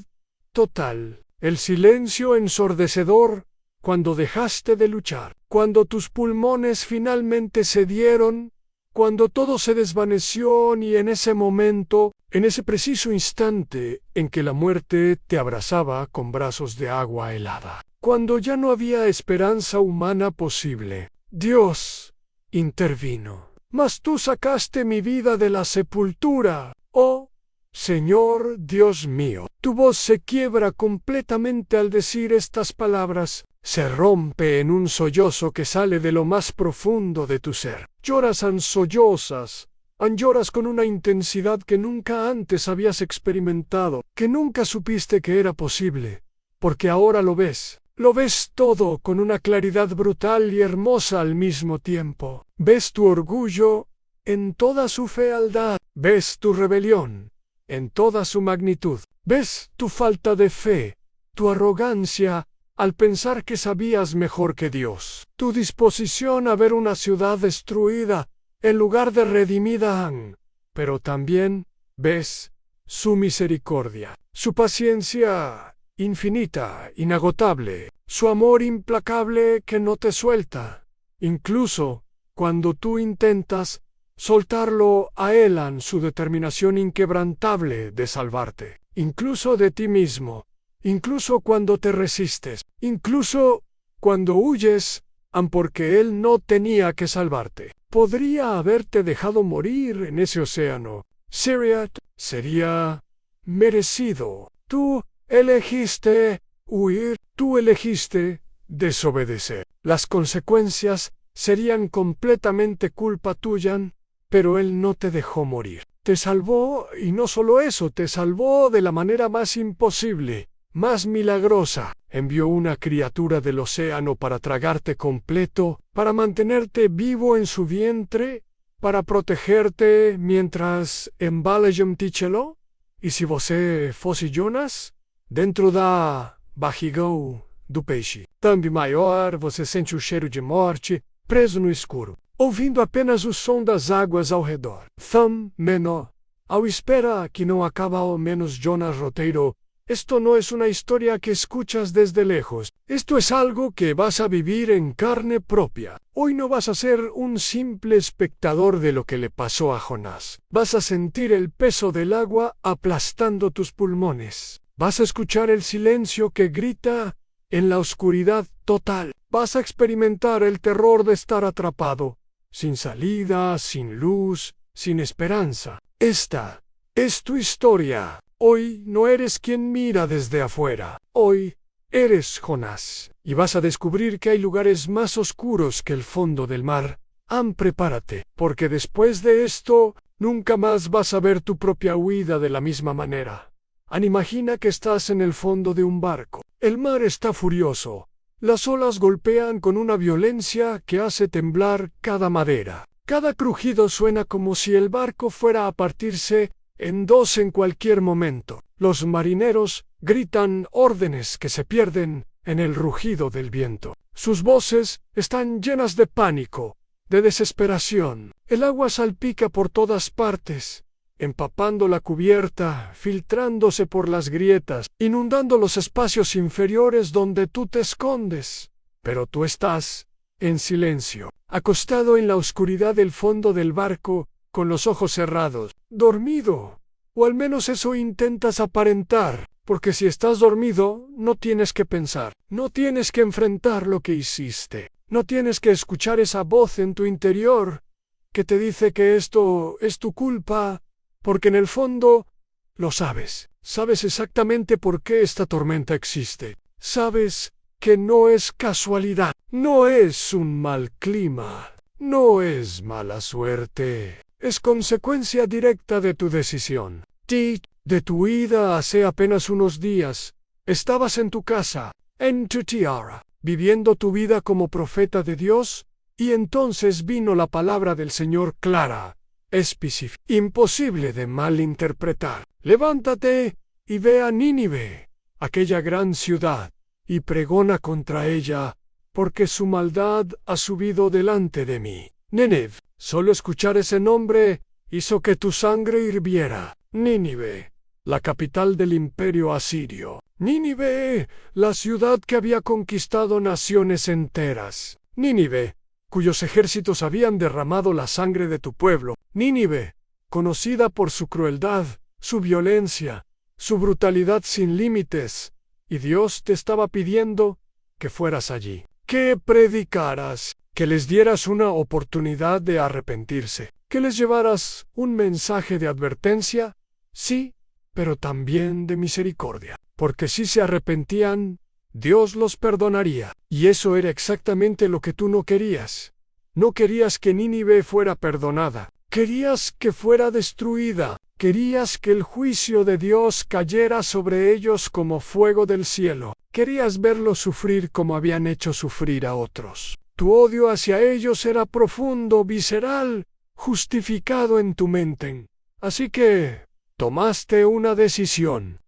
total, el silencio ensordecedor cuando dejaste de luchar, cuando tus pulmones finalmente cedieron, cuando todo se desvaneció y en ese momento, en ese preciso instante en que la muerte te abrazaba con brazos de agua helada, cuando ya no había esperanza humana posible, Dios intervino. Mas tú sacaste mi vida de la sepultura, oh Señor Dios mío. Tu voz se quiebra completamente al decir estas palabras, se rompe en un sollozo que sale de lo más profundo de tu ser. Lloras sollozas, lloras con una intensidad que nunca antes habías experimentado, que nunca supiste que era posible, porque ahora lo ves todo con una claridad brutal y hermosa al mismo tiempo. Ves tu orgullo en toda su fealdad, ves tu rebelión en toda su magnitud. ¿Ves tu falta de fe, tu arrogancia al pensar que sabías mejor que Dios, tu disposición a ver una ciudad destruida en lugar de redimida? Pero también ves su misericordia, su paciencia infinita, inagotable, su amor implacable que no te suelta, incluso cuando tú intentas soltarlo a él, su determinación inquebrantable de salvarte, incluso de ti mismo, incluso cuando te resistes, incluso cuando huyes, porque él no tenía que salvarte. Podría haberte dejado morir en ese océano. Siriat sería merecido. Tú elegiste huir, tú elegiste desobedecer. Las consecuencias serían completamente culpa tuya, pero él no te dejó morir. Te salvó, y no solo eso, te salvó de la manera más imposible, más milagrosa. Envió una criatura del océano para tragarte completo, para mantenerte vivo en su vientre, para protegerte mientras embalagem ticheló. E se você fosse Jonas, dentro da barrigão do peixe, thumb maior, você sente o cheiro de morte, preso no escuro, ouvindo apenas o som das águas ao redor. Thumb menor. Ao espera que não acaba ao menos Jonas Roteiro. Esto no es una historia que escuchas desde lejos. Esto es algo que vas a vivir en carne propia. Hoy no vas a ser un simple espectador de lo que le pasó a Jonás. Vas a sentir el peso del agua aplastando tus pulmones. Vas a escuchar el silencio que grita en la oscuridad total. Vas a experimentar el terror de estar atrapado, sin salida, sin luz, sin esperanza. Esta es tu historia. Hoy no eres quien mira desde afuera. Hoy eres Jonás. Y vas a descubrir que hay lugares más oscuros que el fondo del mar. Prepárate, porque después de esto, nunca más vas a ver tu propia huida de la misma manera. Imagina que estás en el fondo de un barco. El mar está furioso. Las olas golpean con una violencia que hace temblar cada madera. Cada crujido suena como si el barco fuera a partirse en dos en cualquier momento. Los marineros gritan órdenes que se pierden en el rugido del viento. Sus voces están llenas de pánico, de desesperación. El agua salpica por todas partes, empapando la cubierta, filtrándose por las grietas, inundando los espacios inferiores donde tú te escondes. Pero tú estás en silencio, acostado en la oscuridad del fondo del barco, con los ojos cerrados, dormido. O al menos eso intentas aparentar, porque si estás dormido, no tienes que pensar, no tienes que enfrentar lo que hiciste, no tienes que escuchar esa voz en tu interior que te dice que esto es tu culpa, porque en el fondo lo sabes. Sabes exactamente por qué esta tormenta existe. Sabes que no es casualidad, no es un mal clima, no es mala suerte. Es consecuencia directa de tu decisión. De tu ida hace apenas unos días. Estabas en tu casa, en tu tiara, viviendo tu vida como profeta de Dios, y entonces vino la palabra del Señor clara, específica, imposible de malinterpretar. Levántate y ve a Nínive, aquella gran ciudad, y pregona contra ella, porque su maldad ha subido delante de mí. Nínive, solo escuchar ese nombre hizo que tu sangre hirviera. Nínive, la capital del imperio asirio. Nínive, la ciudad que había conquistado naciones enteras. Nínive, cuyos ejércitos habían derramado la sangre de tu pueblo. Nínive, conocida por su crueldad, su violencia, su brutalidad sin límites. Y Dios te estaba pidiendo que fueras allí, que predicaras, que les dieras una oportunidad de arrepentirse, que les llevaras un mensaje de advertencia, sí, pero también de misericordia, porque si se arrepentían, Dios los perdonaría. Y eso era exactamente lo que tú no querías. No querías que Nínive fuera perdonada, querías que fuera destruida, querías que el juicio de Dios cayera sobre ellos como fuego del cielo, querías verlos sufrir como habían hecho sufrir a otros. Tu odio hacia ellos era profundo, visceral, justificado en tu mente. Así que tomaste una decisión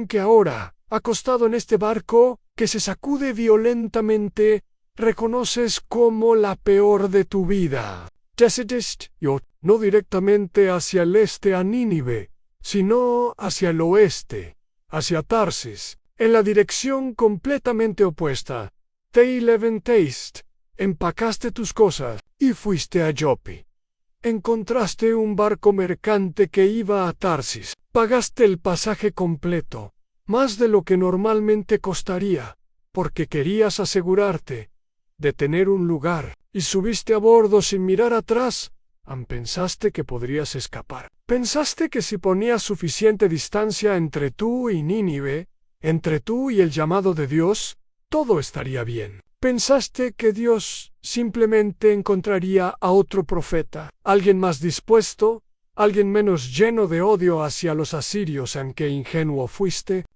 que ahora, acostado en este barco, que se sacude violentamente, reconoces como la peor de tu vida. Decidiste no directamente hacia el este a Nínive, sino hacia el oeste, hacia Tarsis, en la dirección completamente opuesta. Te levantaste, empacaste tus cosas y fuiste a Jope. Encontraste un barco mercante que iba a Tarsis. Pagaste el pasaje completo, más de lo que normalmente costaría, porque querías asegurarte de tener un lugar, y subiste a bordo sin mirar atrás. Pensaste que podrías escapar. Pensaste que si ponías suficiente distancia entre tú y Nínive, entre tú y el llamado de Dios, todo estaría bien. Pensaste que Dios simplemente encontraría a otro profeta, alguien más dispuesto, alguien menos lleno de odio hacia los asirios. En qué ingenuo fuiste,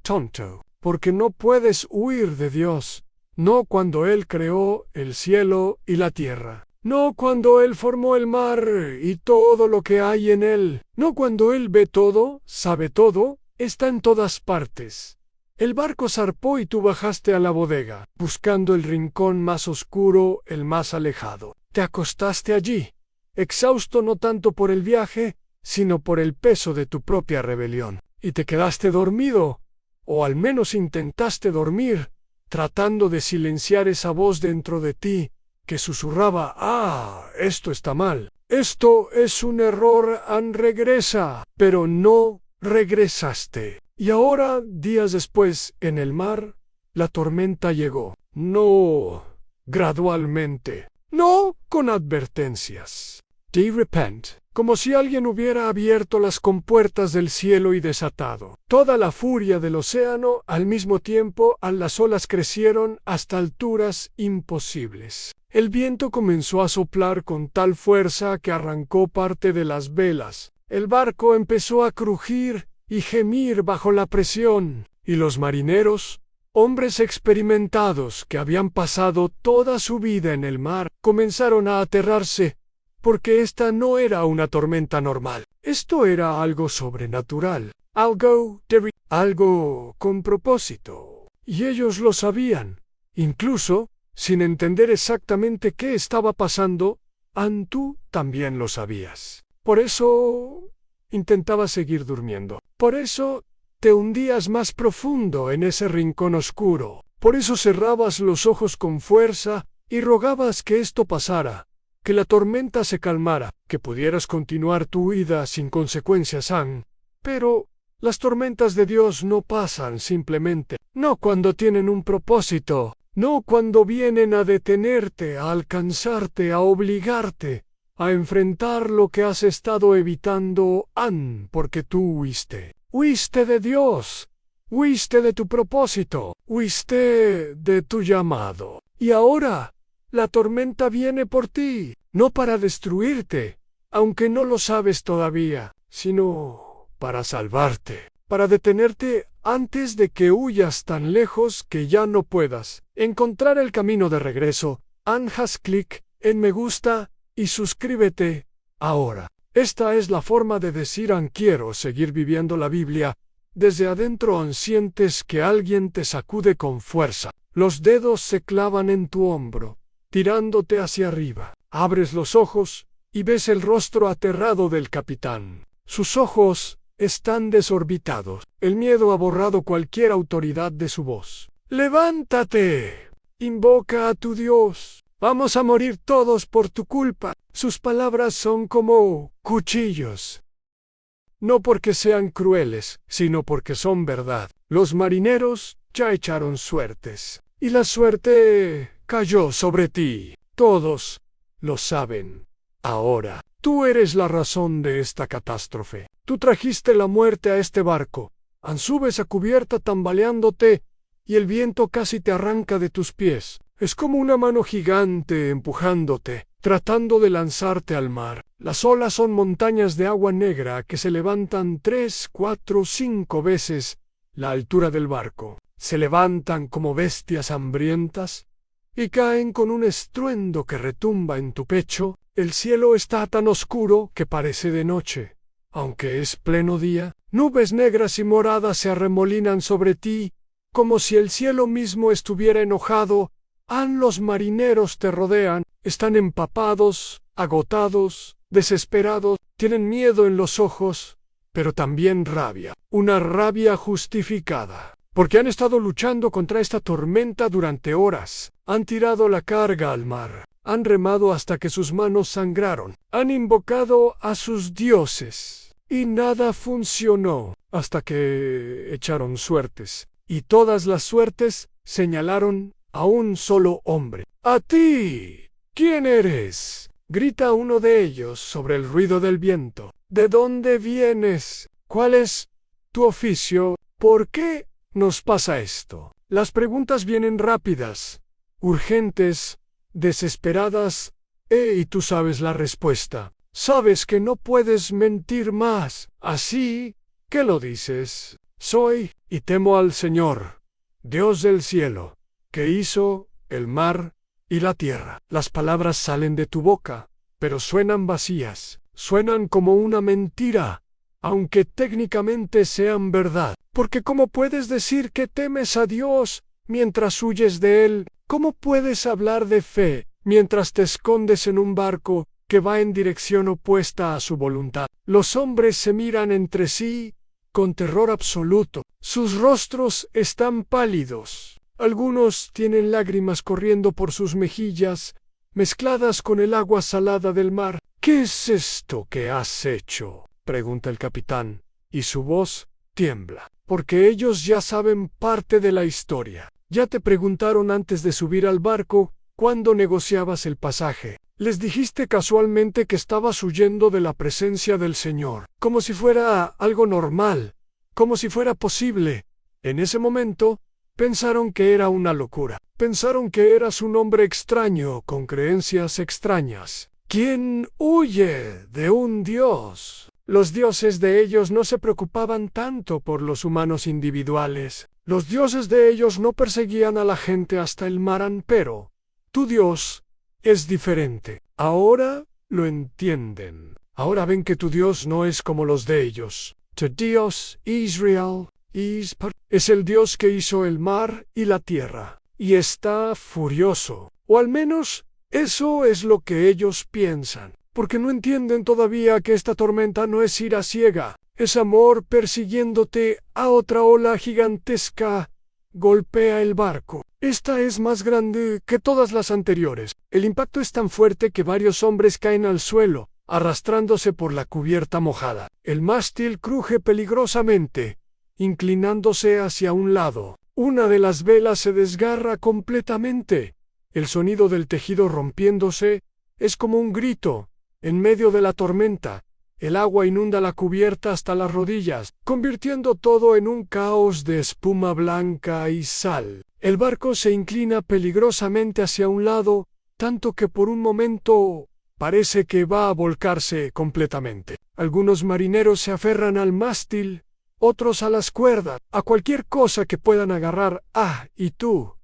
tonto, porque no puedes huir de Dios, no cuando Él creó el cielo y la tierra, no cuando Él formó el mar y todo lo que hay en él, no cuando Él ve todo, sabe todo, está en todas partes. El barco zarpó y tú bajaste a la bodega, buscando el rincón más oscuro, el más alejado. Te acostaste allí, exhausto no tanto por el viaje, sino por el peso de tu propia rebelión. Y te quedaste dormido, o al menos intentaste dormir, tratando de silenciar esa voz dentro de ti, que susurraba, esto está mal, esto es un error, regresa, pero no regresaste. Y ahora, días después, en el mar, la tormenta llegó. No gradualmente, no con advertencias. De repente, como si alguien hubiera abierto las compuertas del cielo y desatado toda la furia del océano al mismo tiempo. Las olas crecieron hasta alturas imposibles. El viento comenzó a soplar con tal fuerza que arrancó parte de las velas. El barco empezó a crujir y gemir bajo la presión. Y los marineros, hombres experimentados que habían pasado toda su vida en el mar, comenzaron a aterrarse, porque esta no era una tormenta normal. Esto era algo sobrenatural, algo con propósito. Y ellos lo sabían. Incluso, sin entender exactamente qué estaba pasando, tú también lo sabías. Por eso intentabas seguir durmiendo. Por eso te hundías más profundo en ese rincón oscuro. Por eso cerrabas los ojos con fuerza y rogabas que esto pasara, que la tormenta se calmara, que pudieras continuar tu huida sin consecuencias, Pero las tormentas de Dios no pasan simplemente, no cuando tienen un propósito, no cuando vienen a detenerte, a alcanzarte, a obligarte, a enfrentar lo que has estado evitando, porque tú huiste. Huiste de Dios, huiste de tu propósito, huiste de tu llamado. Y ahora la tormenta viene por ti, no para destruirte, aunque no lo sabes todavía, sino para salvarte, para detenerte antes de que huyas tan lejos que ya no puedas encontrar el camino de regreso. Haz clic en me gusta y suscríbete ahora. Esta es la forma de decir quiero seguir viviendo la Biblia. Desde adentro sientes que alguien te sacude con fuerza. Los dedos se clavan en tu hombro, tirándote hacia arriba. Abres los ojos y ves el rostro aterrado del capitán. Sus ojos están desorbitados. El miedo ha borrado cualquier autoridad de su voz. ¡Levántate! Invoca a tu Dios. Vamos a morir todos por tu culpa. Sus palabras son como cuchillos. No porque sean crueles, sino porque son verdad. Los marineros ya echaron suertes, y la suerte cayó sobre ti. Todos lo saben. Ahora, tú eres la razón de esta catástrofe. Tú trajiste la muerte a este barco. Subes a cubierta tambaleándote, y el viento casi te arranca de tus pies. Es como una mano gigante empujándote, tratando de lanzarte al mar. Las olas son montañas de agua negra que se levantan 3, 4, 5 veces la altura del barco. Se levantan como bestias hambrientas y caen con un estruendo que retumba en tu pecho. El cielo está tan oscuro que parece de noche. Aunque es pleno día, nubes negras y moradas se arremolinan sobre ti, como si el cielo mismo estuviera enojado. Los marineros te rodean, están empapados, agotados, desesperados, tienen miedo en los ojos, pero también rabia, una rabia justificada, porque han estado luchando contra esta tormenta durante horas, han tirado la carga al mar, han remado hasta que sus manos sangraron, han invocado a sus dioses, y nada funcionó, hasta que echaron suertes, y todas las suertes señalaron a un solo hombre. ¡A ti! ¿Quién eres? Grita uno de ellos sobre el ruido del viento. ¿De dónde vienes? ¿Cuál es tu oficio? ¿Por qué nos pasa esto? Las preguntas vienen rápidas, urgentes, desesperadas, y tú sabes la respuesta. Sabes que no puedes mentir más. Así que lo dices. Soy, y temo al Señor, Dios del cielo, que hizo el mar y la tierra. Las palabras salen de tu boca, pero suenan vacías, suenan como una mentira, aunque técnicamente sean verdad. Porque ¿cómo puedes decir que temes a Dios mientras huyes de Él? ¿Cómo puedes hablar de fe mientras te escondes en un barco que va en dirección opuesta a su voluntad? Los hombres se miran entre sí con terror absoluto. Sus rostros están pálidos. Algunos tienen lágrimas corriendo por sus mejillas, mezcladas con el agua salada del mar. ¿Qué es esto que has hecho?, pregunta el capitán, y su voz tiembla, porque ellos ya saben parte de la historia. Ya te preguntaron antes de subir al barco, cuando negociabas el pasaje. Les dijiste casualmente que estabas huyendo de la presencia del Señor, como si fuera algo normal, como si fuera posible. En ese momento, pensaron que era una locura. Pensaron que eras un hombre extraño con creencias extrañas. ¿Quién huye de un Dios? Los dioses de ellos no se preocupaban tanto por los humanos individuales. Los dioses de ellos no perseguían a la gente hasta el mar, pero tu Dios es diferente. Ahora lo entienden. Ahora ven que tu Dios no es como los de ellos. Tu Dios, Israel, es el Dios que hizo el mar y la tierra. Y está furioso. O al menos eso es lo que ellos piensan. Porque no entienden todavía que esta tormenta no es ira ciega. Es amor persiguiéndote a otra ola gigantesca. Golpea el barco. Esta es más grande que todas las anteriores. El impacto es tan fuerte que varios hombres caen al suelo, arrastrándose por la cubierta mojada. El mástil cruje peligrosamente, inclinándose hacia un lado. Una de las velas se desgarra completamente. El sonido del tejido rompiéndose es como un grito. En medio de la tormenta, el agua inunda la cubierta hasta las rodillas, convirtiendo todo en un caos de espuma blanca y sal. El barco se inclina peligrosamente hacia un lado, tanto que por un momento parece que va a volcarse completamente. Algunos marineros se aferran al mástil, otros a las cuerdas, a cualquier cosa que puedan agarrar. Y tú,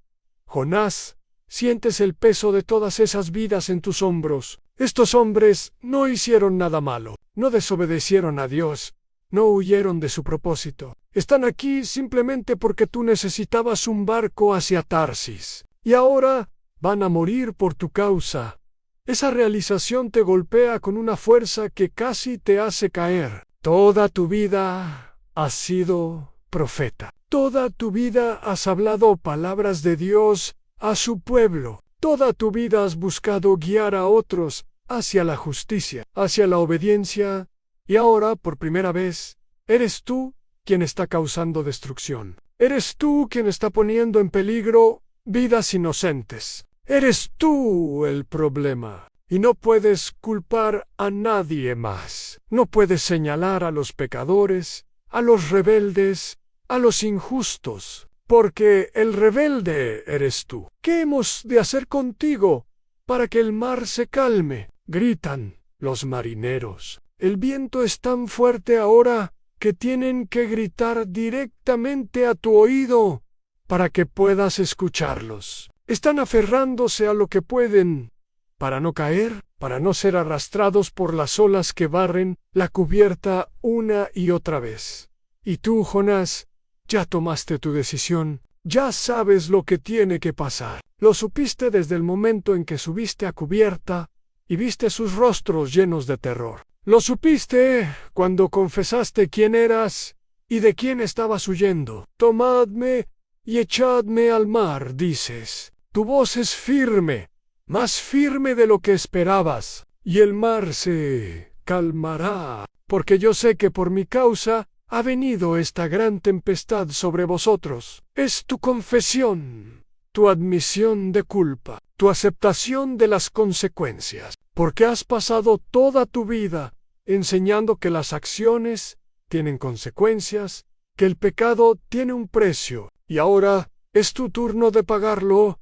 Jonás, sientes el peso de todas esas vidas en tus hombros. Estos hombres no hicieron nada malo, no desobedecieron a Dios, no huyeron de su propósito. Están aquí simplemente porque tú necesitabas un barco hacia Tarsis. Y ahora van a morir por tu causa. Esa realización te golpea con una fuerza que casi te hace caer. Toda tu vida has sido profeta. Toda tu vida has hablado palabras de Dios a su pueblo. Toda tu vida has buscado guiar a otros hacia la justicia, hacia la obediencia, y ahora, por primera vez, eres tú quien está causando destrucción. Eres tú quien está poniendo en peligro vidas inocentes. Eres tú el problema. Y no puedes culpar a nadie más. No puedes señalar a los pecadores, a los rebeldes, a los injustos. Porque el rebelde eres tú. ¿Qué hemos de hacer contigo para que el mar se calme? Gritan los marineros. El viento es tan fuerte ahora que tienen que gritar directamente a tu oído para que puedas escucharlos. Están aferrándose a lo que pueden para no caer, para no ser arrastrados por las olas que barren la cubierta una y otra vez. Y tú, Jonás, ya tomaste tu decisión, ya sabes lo que tiene que pasar. Lo supiste desde el momento en que subiste a cubierta y viste sus rostros llenos de terror. Lo supiste cuando confesaste quién eras y de quién estabas huyendo. Tomadme y echadme al mar, dices. Tu voz es firme, más firme de lo que esperabas, y el mar se calmará, porque yo sé que por mi causa ha venido esta gran tempestad sobre vosotros. Es tu confesión, tu admisión de culpa, tu aceptación de las consecuencias, porque has pasado toda tu vida enseñando que las acciones tienen consecuencias, que el pecado tiene un precio, y ahora es tu turno de pagarlo,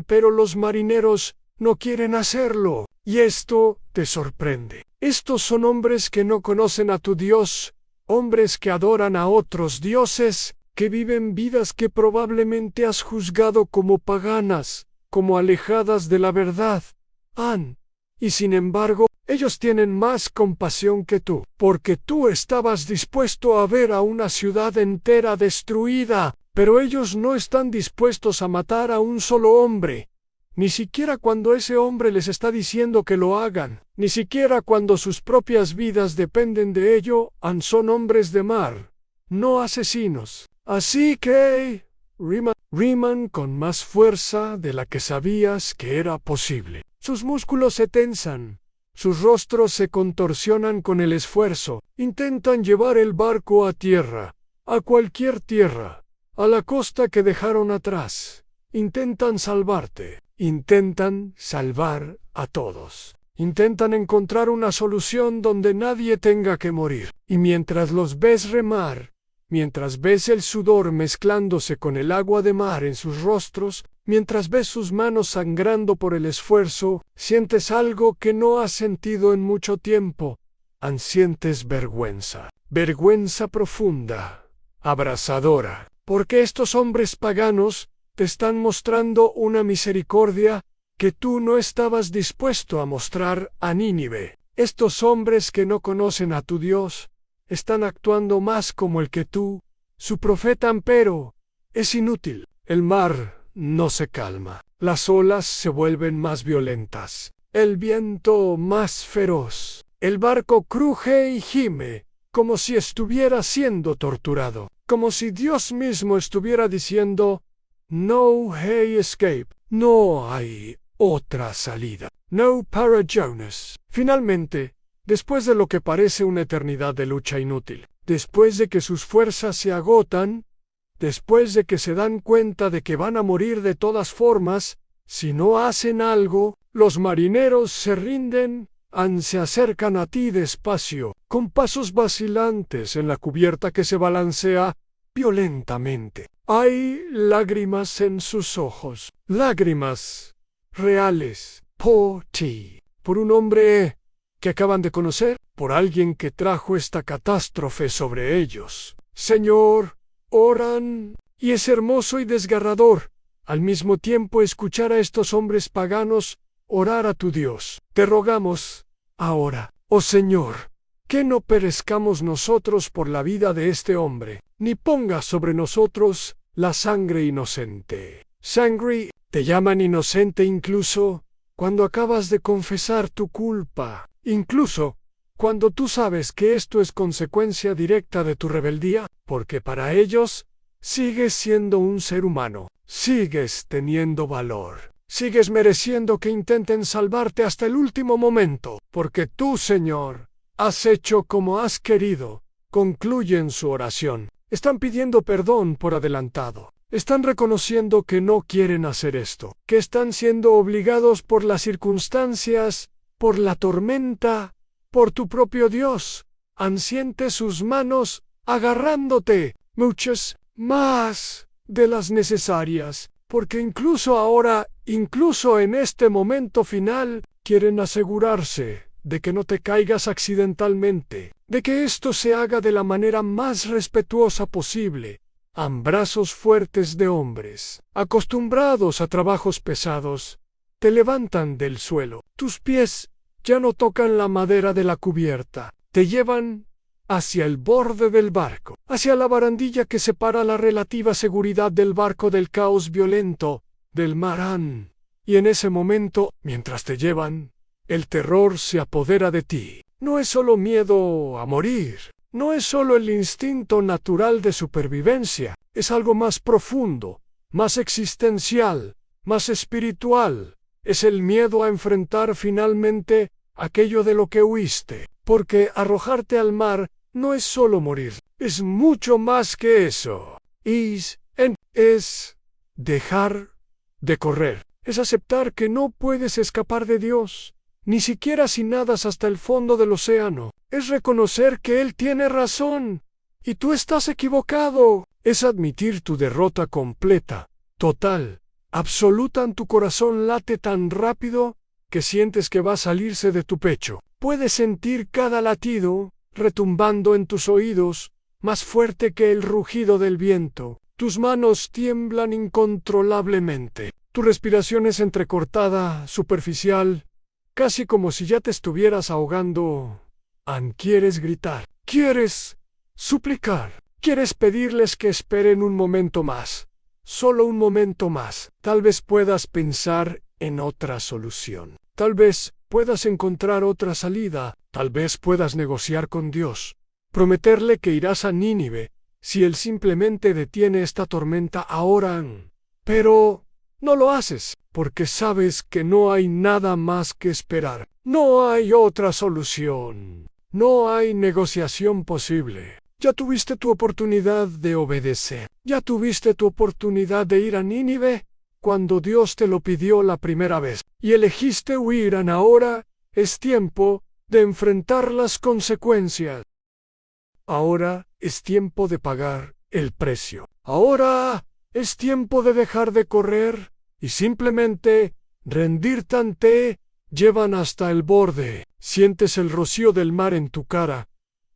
pero los marineros no quieren hacerlo, y esto te sorprende. Estos son hombres que no conocen a tu Dios, hombres que adoran a otros dioses, que viven vidas que probablemente has juzgado como paganas, como alejadas de la verdad. Y sin embargo, ellos tienen más compasión que tú, porque tú estabas dispuesto a ver a una ciudad entera destruida, pero ellos no están dispuestos a matar a un solo hombre, ni siquiera cuando ese hombre les está diciendo que lo hagan, ni siquiera cuando sus propias vidas dependen de ello. Son hombres de mar, no asesinos. Así que riman con más fuerza de la que sabías que era posible. Sus músculos se tensan, sus rostros se contorsionan con el esfuerzo. Intentan llevar el barco a tierra, a cualquier tierra, a la costa que dejaron atrás. Intentan salvarte, intentan salvar a todos. Intentan encontrar una solución donde nadie tenga que morir. Y mientras los ves remar, mientras ves el sudor mezclándose con el agua de mar en sus rostros, mientras ves sus manos sangrando por el esfuerzo, sientes algo que no has sentido en mucho tiempo. sientes vergüenza, vergüenza profunda, abrasadora, porque estos hombres paganos te están mostrando una misericordia que tú no estabas dispuesto a mostrar a Nínive. Estos hombres que no conocen a tu Dios están actuando más como el que tú, su profeta, empero es inútil. El mar no se calma, las olas se vuelven más violentas, el viento más feroz, el barco cruje y gime como si estuviera siendo torturado, como si Dios mismo estuviera diciendo: no hay escape, no hay otra salida. No para Jonas. Finalmente, después de lo que parece una eternidad de lucha inútil, después de que sus fuerzas se agotan, después de que se dan cuenta de que van a morir de todas formas, si no hacen algo, los marineros se rinden, se acercan a ti despacio, con pasos vacilantes en la cubierta que se balancea violentamente. Hay lágrimas en sus ojos, lágrimas reales, por ti, por un hombre que acaban de conocer, por alguien que trajo esta catástrofe sobre ellos. Señor, oran, y es hermoso y desgarrador, al mismo tiempo, escuchar a estos hombres paganos orar a tu Dios. Te rogamos, ahora, oh Señor, que no perezcamos nosotros por la vida de este hombre, ni pongas sobre nosotros la sangre inocente. Sangre, te llaman inocente incluso cuando acabas de confesar tu culpa, incluso cuando tú sabes que esto es consecuencia directa de tu rebeldía, porque para ellos sigues siendo un ser humano, sigues teniendo valor, sigues mereciendo que intenten salvarte hasta el último momento, porque tú, Señor, has hecho como has querido. Concluyen su oración. Están pidiendo perdón por adelantado. Están reconociendo que no quieren hacer esto, que están siendo obligados por las circunstancias, por la tormenta, por tu propio Dios. Siente sus manos agarrándote, muchas más de las necesarias, porque incluso ahora, incluso en este momento final, quieren asegurarse de que no te caigas accidentalmente, de que esto se haga de la manera más respetuosa posible. Brazos fuertes de hombres, acostumbrados a trabajos pesados, te levantan del suelo. Tus pies ya no tocan la madera de la cubierta, te llevan hacia el borde del barco, hacia la barandilla que separa la relativa seguridad del barco del caos violento del mar. Y en ese momento, mientras te llevan, el terror se apodera de ti. No es solo miedo a morir, no es solo el instinto natural de supervivencia, es algo más profundo, más existencial, más espiritual. Es el miedo a enfrentar finalmente aquello de lo que huiste, porque arrojarte al mar no es solo morir, es mucho más que eso. Es dejar de correr, es aceptar que no puedes escapar de Dios, ni siquiera si nadas hasta el fondo del océano. Es reconocer que Él tiene razón y tú estás equivocado. Es admitir tu derrota completa, total, absoluta. En tu corazón late tan rápido que sientes que va a salirse de tu pecho. Puedes sentir cada latido retumbando en tus oídos, más fuerte que el rugido del viento. Tus manos tiemblan incontrolablemente. Tu respiración es entrecortada, superficial, casi como si ya te estuvieras ahogando. Quieres gritar, quieres suplicar, quieres pedirles que esperen un momento más, solo un momento más. Tal vez puedas pensar en otra solución. Tal vez puedas encontrar otra salida. Tal vez puedas negociar con Dios, prometerle que irás a Nínive si Él simplemente detiene esta tormenta ahora. Pero no lo haces, porque sabes que no hay nada más que esperar. No hay otra solución. No hay negociación posible. Ya tuviste tu oportunidad de obedecer. Ya tuviste tu oportunidad de ir a Nínive cuando Dios te lo pidió la primera vez. Y elegiste huir. Ahora es tiempo de enfrentar las consecuencias. Ahora es tiempo de pagar el precio. Ahora es tiempo de dejar de correr y simplemente rendirte ante llevan hasta el borde. Sientes el rocío del mar en tu cara,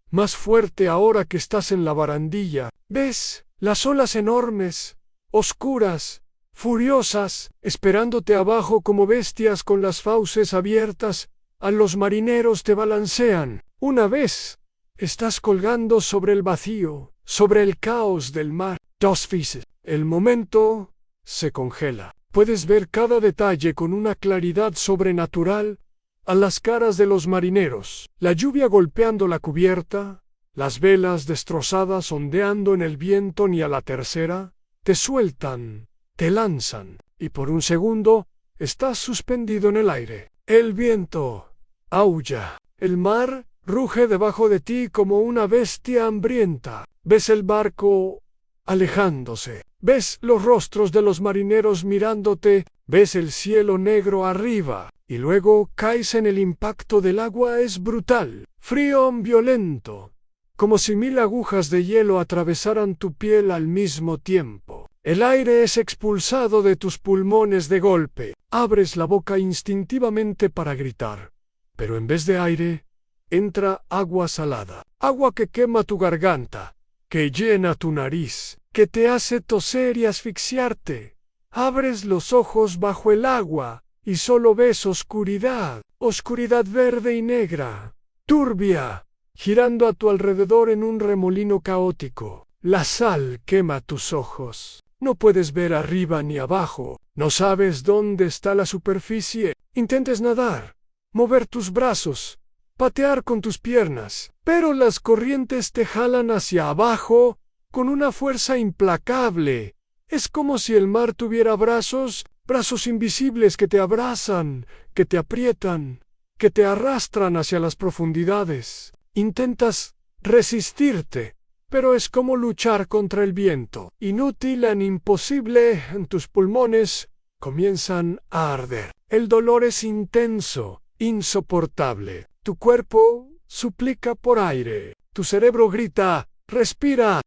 más fuerte ahora que estás en la barandilla. Ves las olas enormes, oscuras, furiosas, esperándote abajo como bestias con las fauces abiertas. A los marineros te balancean. Una vez estás colgando sobre el vacío, sobre el caos del mar. Dos veces. El momento se congela. Puedes ver cada detalle con una claridad sobrenatural a las caras de los marineros. La lluvia golpeando la cubierta, las velas destrozadas ondeando en el viento. Ni a la tercera te sueltan, te lanzan, y por un segundo estás suspendido en el aire. El viento aulla. El mar ruge debajo de ti como una bestia hambrienta. Ves el barco alejándose. Ves los rostros de los marineros mirándote. Ves el cielo negro arriba. Y luego caes en el impacto del agua. Es brutal, frío, violento, como si 1000 agujas de hielo atravesaran tu piel al mismo tiempo. El aire es expulsado de tus pulmones de golpe. Abres la boca instintivamente para gritar, pero en vez de aire, entra agua salada. Agua que quema tu garganta, que llena tu nariz, que te hace toser y asfixiarte. Abres los ojos bajo el agua y solo ves oscuridad, oscuridad verde y negra, turbia, girando a tu alrededor en un remolino caótico. La sal quema tus ojos. No puedes ver arriba ni abajo. No sabes dónde está la superficie. Intentes nadar, mover tus brazos, patear con tus piernas, pero las corrientes te jalan hacia abajo con una fuerza implacable. Es como si el mar tuviera brazos, brazos invisibles que te abrazan, que te aprietan, que te arrastran hacia las profundidades. Intentas resistirte, pero es como luchar contra el viento. Inútil e imposible. En tus pulmones comienzan a arder. El dolor es intenso, insoportable. Tu cuerpo suplica por aire. Tu cerebro grita, respira,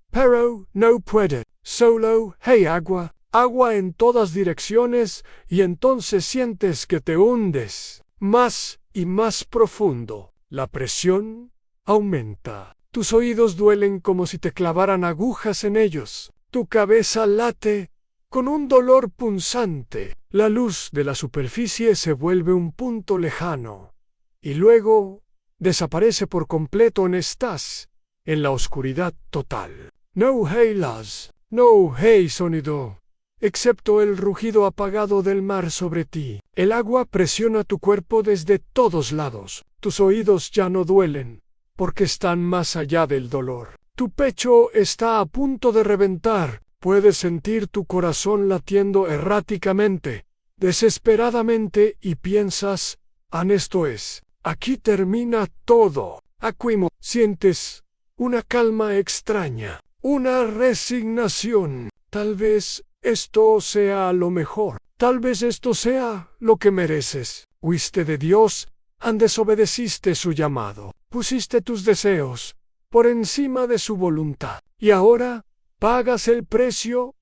pero no puede. Solo hay agua, agua en todas direcciones, y entonces sientes que te hundes más y más profundo. La presión aumenta. Tus oídos duelen como si te clavaran agujas en ellos. Tu cabeza late con un dolor punzante. La luz de la superficie se vuelve un punto lejano y luego desaparece por completo. Estás en la oscuridad total. No hay luz, no hay sonido, excepto el rugido apagado del mar sobre ti. El agua presiona tu cuerpo desde todos lados. Tus oídos ya no duelen, porque están más allá del dolor. Tu pecho está a punto de reventar. Puedes sentir tu corazón latiendo erráticamente, desesperadamente, y piensas, esto es, aquí termina todo. Aquimo, sientes una calma extraña, una resignación. Tal vez esto sea lo mejor. Tal vez esto sea lo que mereces. Huiste de Dios, desobedeciste su llamado. Pusiste tus deseos por encima de su voluntad. Y ahora pagas el precio.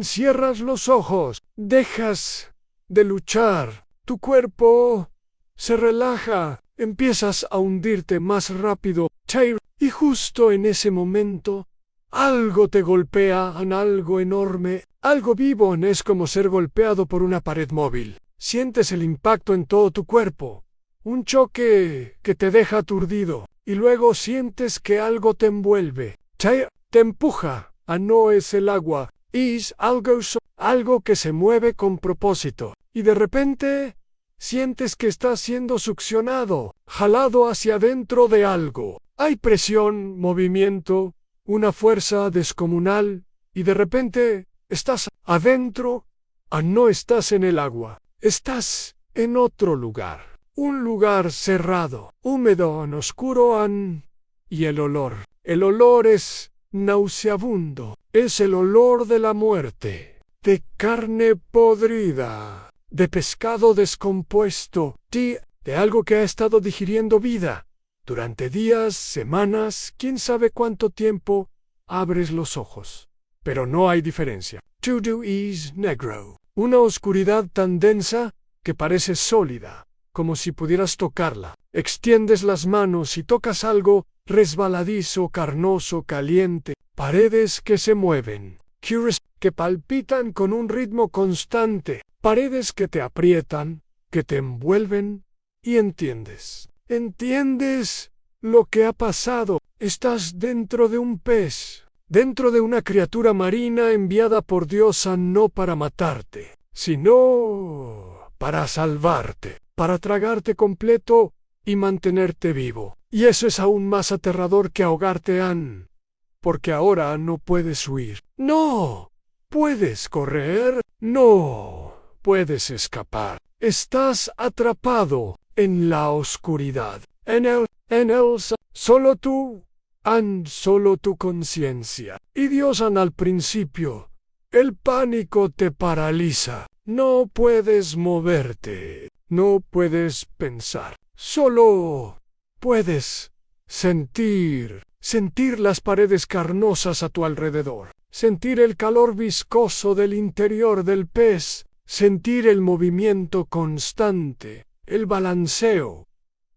Cierras los ojos. Dejas de luchar. Tu cuerpo se relaja. Empiezas a hundirte más rápido. Y justo en ese momento, algo te golpea, algo enorme, algo vivo. Es como ser golpeado por una pared móvil. Sientes el impacto en todo tu cuerpo. Un choque que te deja aturdido. Y luego sientes que algo te envuelve. Te empuja. No es el agua. Es algo que se mueve con propósito. Y de repente sientes que estás siendo succionado, jalado hacia adentro de algo. Hay presión, movimiento, una fuerza descomunal. Y de repente estás adentro. No estás en el agua. Estás en otro lugar. Un lugar cerrado, húmedo, oscuro, y el olor. El olor es nauseabundo. Es el olor de la muerte, de carne podrida, de pescado descompuesto, de algo que ha estado digiriendo vida. Durante días, semanas, quién sabe cuánto tiempo, abres los ojos. Pero no hay diferencia. Todo es negro. Una oscuridad tan densa que parece sólida, como si pudieras tocarla. Extiendes las manos y tocas algo resbaladizo, carnoso, caliente, paredes que se mueven, que palpitan con un ritmo constante, paredes que te aprietan, que te envuelven, y entiendes. Entiendes lo que ha pasado. Estás dentro de un pez, dentro de una criatura marina enviada por Dios no para matarte, sino para salvarte, para tragarte completo y mantenerte vivo. Y eso es aún más aterrador que ahogarte, Ann, porque ahora no puedes huir. No puedes correr. No puedes escapar. Estás atrapado en la oscuridad. Solo tú, Ann, solo tu conciencia. Y Dios, Ann, al principio, el pánico te paraliza. No puedes moverte. No puedes pensar. Solo puedes sentir las paredes carnosas a tu alrededor, sentir el calor viscoso del interior del pez, sentir el movimiento constante, el balanceo,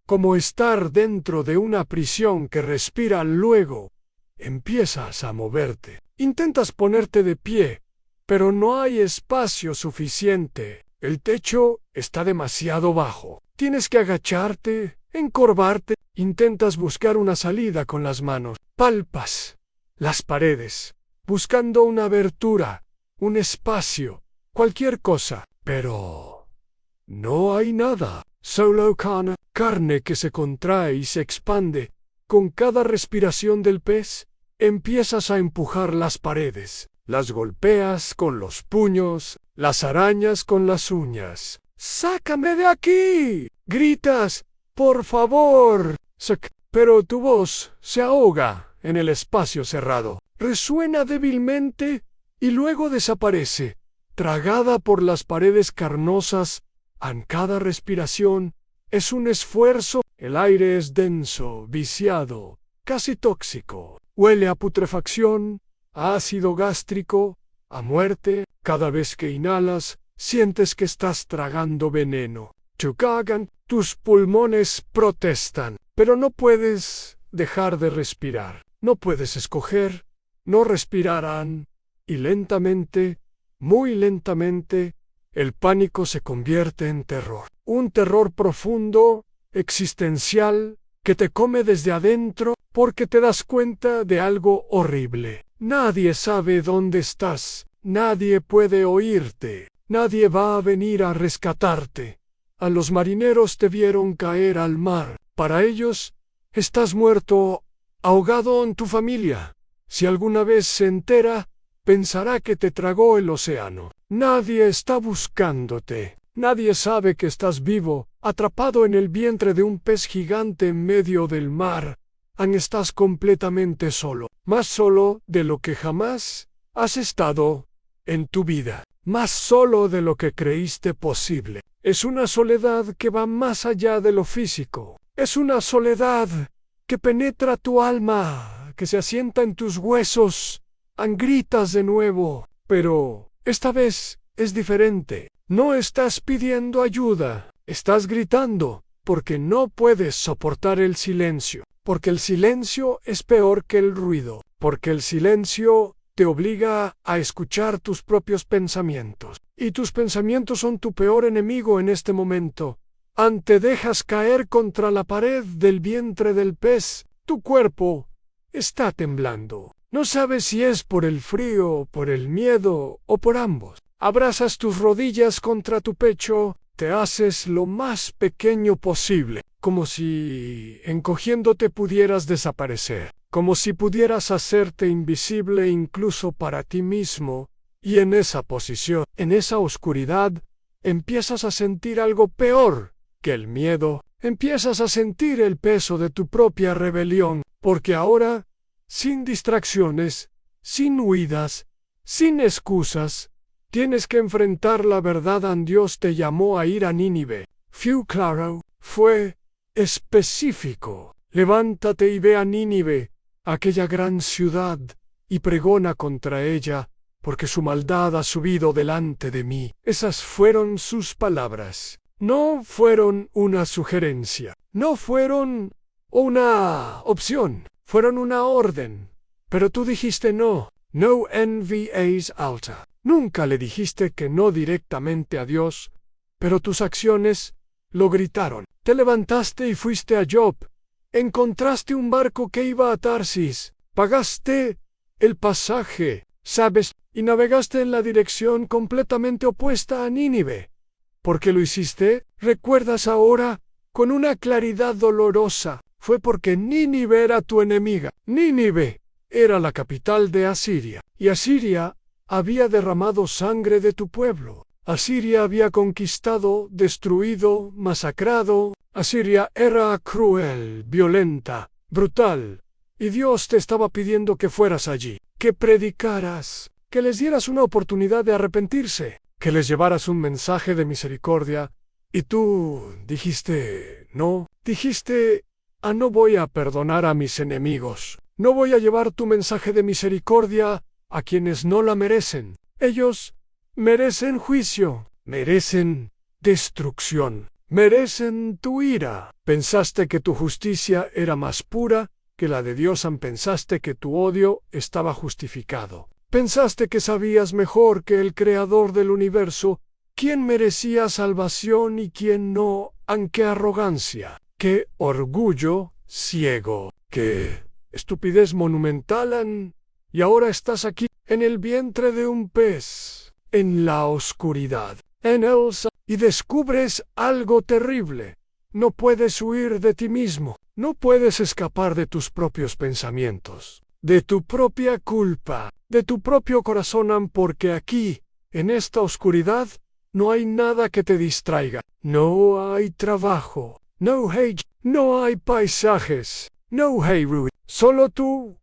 como estar dentro de una prisión que respira. Luego empiezas a moverte. Intentas ponerte de pie, pero no hay espacio suficiente. El techo está demasiado bajo. Tienes que agacharte, encorvarte. Intentas buscar una salida con las manos. Palpas las paredes, buscando una abertura, un espacio, cualquier cosa. Pero no hay nada. Solo carne que se contrae y se expande. Con cada respiración del pez, empiezas a empujar las paredes. Las golpeas con los puños, las arañas con las uñas. ¡Sácame de aquí!, gritas. ¡Por favor! Pero tu voz se ahoga en el espacio cerrado. Resuena débilmente y luego desaparece, tragada por las paredes carnosas. En cada respiración es un esfuerzo. El aire es denso, viciado, casi tóxico. Huele a putrefacción, a ácido gástrico, a muerte. Cada vez que inhalas, sientes que estás tragando veneno. Tus pulmones protestan, pero no puedes dejar de respirar. No puedes escoger, no respirarán. Y lentamente, muy lentamente, el pánico se convierte en terror. Un terror profundo, existencial, que te come desde adentro porque te das cuenta de algo horrible. Nadie sabe dónde estás. Nadie puede oírte. Nadie va a venir a rescatarte. A los marineros te vieron caer al mar. Para ellos, estás muerto, ahogado en tu familia. Si alguna vez se entera, pensará que te tragó el océano. Nadie está buscándote. Nadie sabe que estás vivo, atrapado en el vientre de un pez gigante en medio del mar. Estás completamente solo. Más solo de lo que jamás has estado en tu vida. Más solo de lo que creíste posible. Es una soledad que va más allá de lo físico. Es una soledad que penetra tu alma, que se asienta en tus huesos. Gritas de nuevo, pero esta vez es diferente. No estás pidiendo ayuda, estás gritando, porque no puedes soportar el silencio. Porque el silencio es peor que el ruido. Porque el silencio te obliga a escuchar tus propios pensamientos. Y tus pensamientos son tu peor enemigo en este momento. Te dejas caer contra la pared del vientre del pez. Tu cuerpo está temblando. No sabes si es por el frío, por el miedo o por ambos. Abrazas tus rodillas contra tu pecho, te haces lo más pequeño posible, como si encogiéndote pudieras desaparecer, como si pudieras hacerte invisible incluso para ti mismo. Y en esa posición, en esa oscuridad, empiezas a sentir algo peor que el miedo. Empiezas a sentir el peso de tu propia rebelión, porque ahora, sin distracciones, sin huidas, sin excusas, tienes que enfrentar la verdad. Dios te llamó a ir a Nínive. Fue claro, fue específico. Levántate y ve a Nínive, aquella gran ciudad, y pregona contra ella, porque su maldad ha subido delante de mí. Esas fueron sus palabras. No fueron una sugerencia, no fueron una opción, fueron una orden. Pero tú dijiste no, no enviéis alta. Nunca le dijiste que no directamente a Dios, pero tus acciones lo gritaron. Te levantaste y fuiste a Job. Encontraste un barco que iba a Tarsis. Pagaste el pasaje, ¿sabes? Y navegaste en la dirección completamente opuesta a Nínive. ¿Por qué lo hiciste? ¿Recuerdas ahora? Con una claridad dolorosa. Fue porque Nínive era tu enemiga. Nínive era la capital de Asiria. Y Asiria había derramado sangre de tu pueblo. Asiria había conquistado, destruido, masacrado. Asiria era cruel, violenta, brutal. Y Dios te estaba pidiendo que fueras allí, que predicaras, que les dieras una oportunidad de arrepentirse, que les llevaras un mensaje de misericordia. Y tú dijiste, no, dijiste, no voy a perdonar a mis enemigos. No voy a llevar tu mensaje de misericordia a quienes no la merecen. Ellos merecen juicio, merecen destrucción, merecen tu ira. Pensaste que tu justicia era más pura que la de Dios. Pensaste que tu odio estaba justificado. Pensaste que sabías mejor que el Creador del universo quién merecía salvación y quién no. ¡Qué arrogancia! ¡Qué orgullo ciego! ¡Qué estupidez monumental! Y ahora estás aquí, en el vientre de un pez, en la oscuridad, y descubres algo terrible. No puedes huir de ti mismo, no puedes escapar de tus propios pensamientos, de tu propia culpa, de tu propio corazón, porque aquí, en esta oscuridad, no hay nada que te distraiga. No hay trabajo, no hay paisajes, no hay ruido. Solo tú,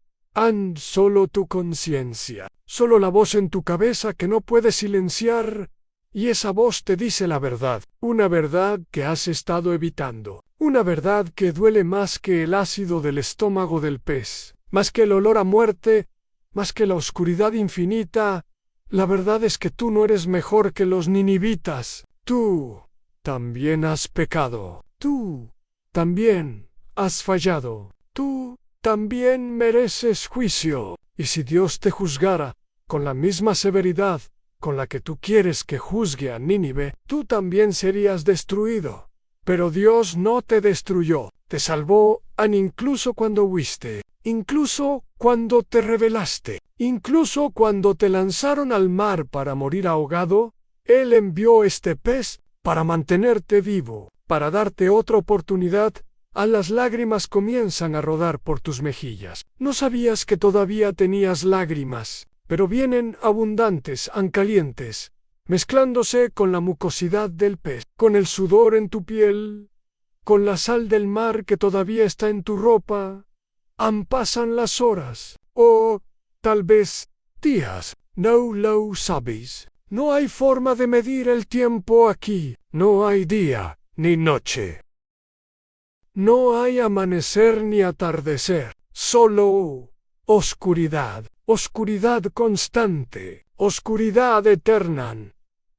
solo tu conciencia, solo la voz en tu cabeza que no puedes silenciar. Y esa voz te dice la verdad, una verdad que has estado evitando, una verdad que duele más que el ácido del estómago del pez, más que el olor a muerte, más que la oscuridad infinita. La verdad es que tú no eres mejor que los ninivitas. Tú también has pecado. Tú también has fallado. Tú también mereces juicio. Y si Dios te juzgara con la misma severidad con la que tú quieres que juzgue a Nínive, tú también serías destruido. Pero Dios no te destruyó, te salvó, incluso cuando huiste, incluso cuando te rebelaste, incluso cuando te lanzaron al mar para morir ahogado. Él envió este pez para mantenerte vivo, para darte otra oportunidad. Las lágrimas comienzan a rodar por tus mejillas. No sabías que todavía tenías lágrimas, pero vienen abundantes, calientes, mezclándose con la mucosidad del pez, con el sudor en tu piel, con la sal del mar que todavía está en tu ropa. Pasan las horas, o tal vez días, no lo sabes. No hay forma de medir el tiempo aquí, no hay día ni noche. No hay amanecer ni atardecer, solo oscuridad. Oscuridad constante, oscuridad eterna.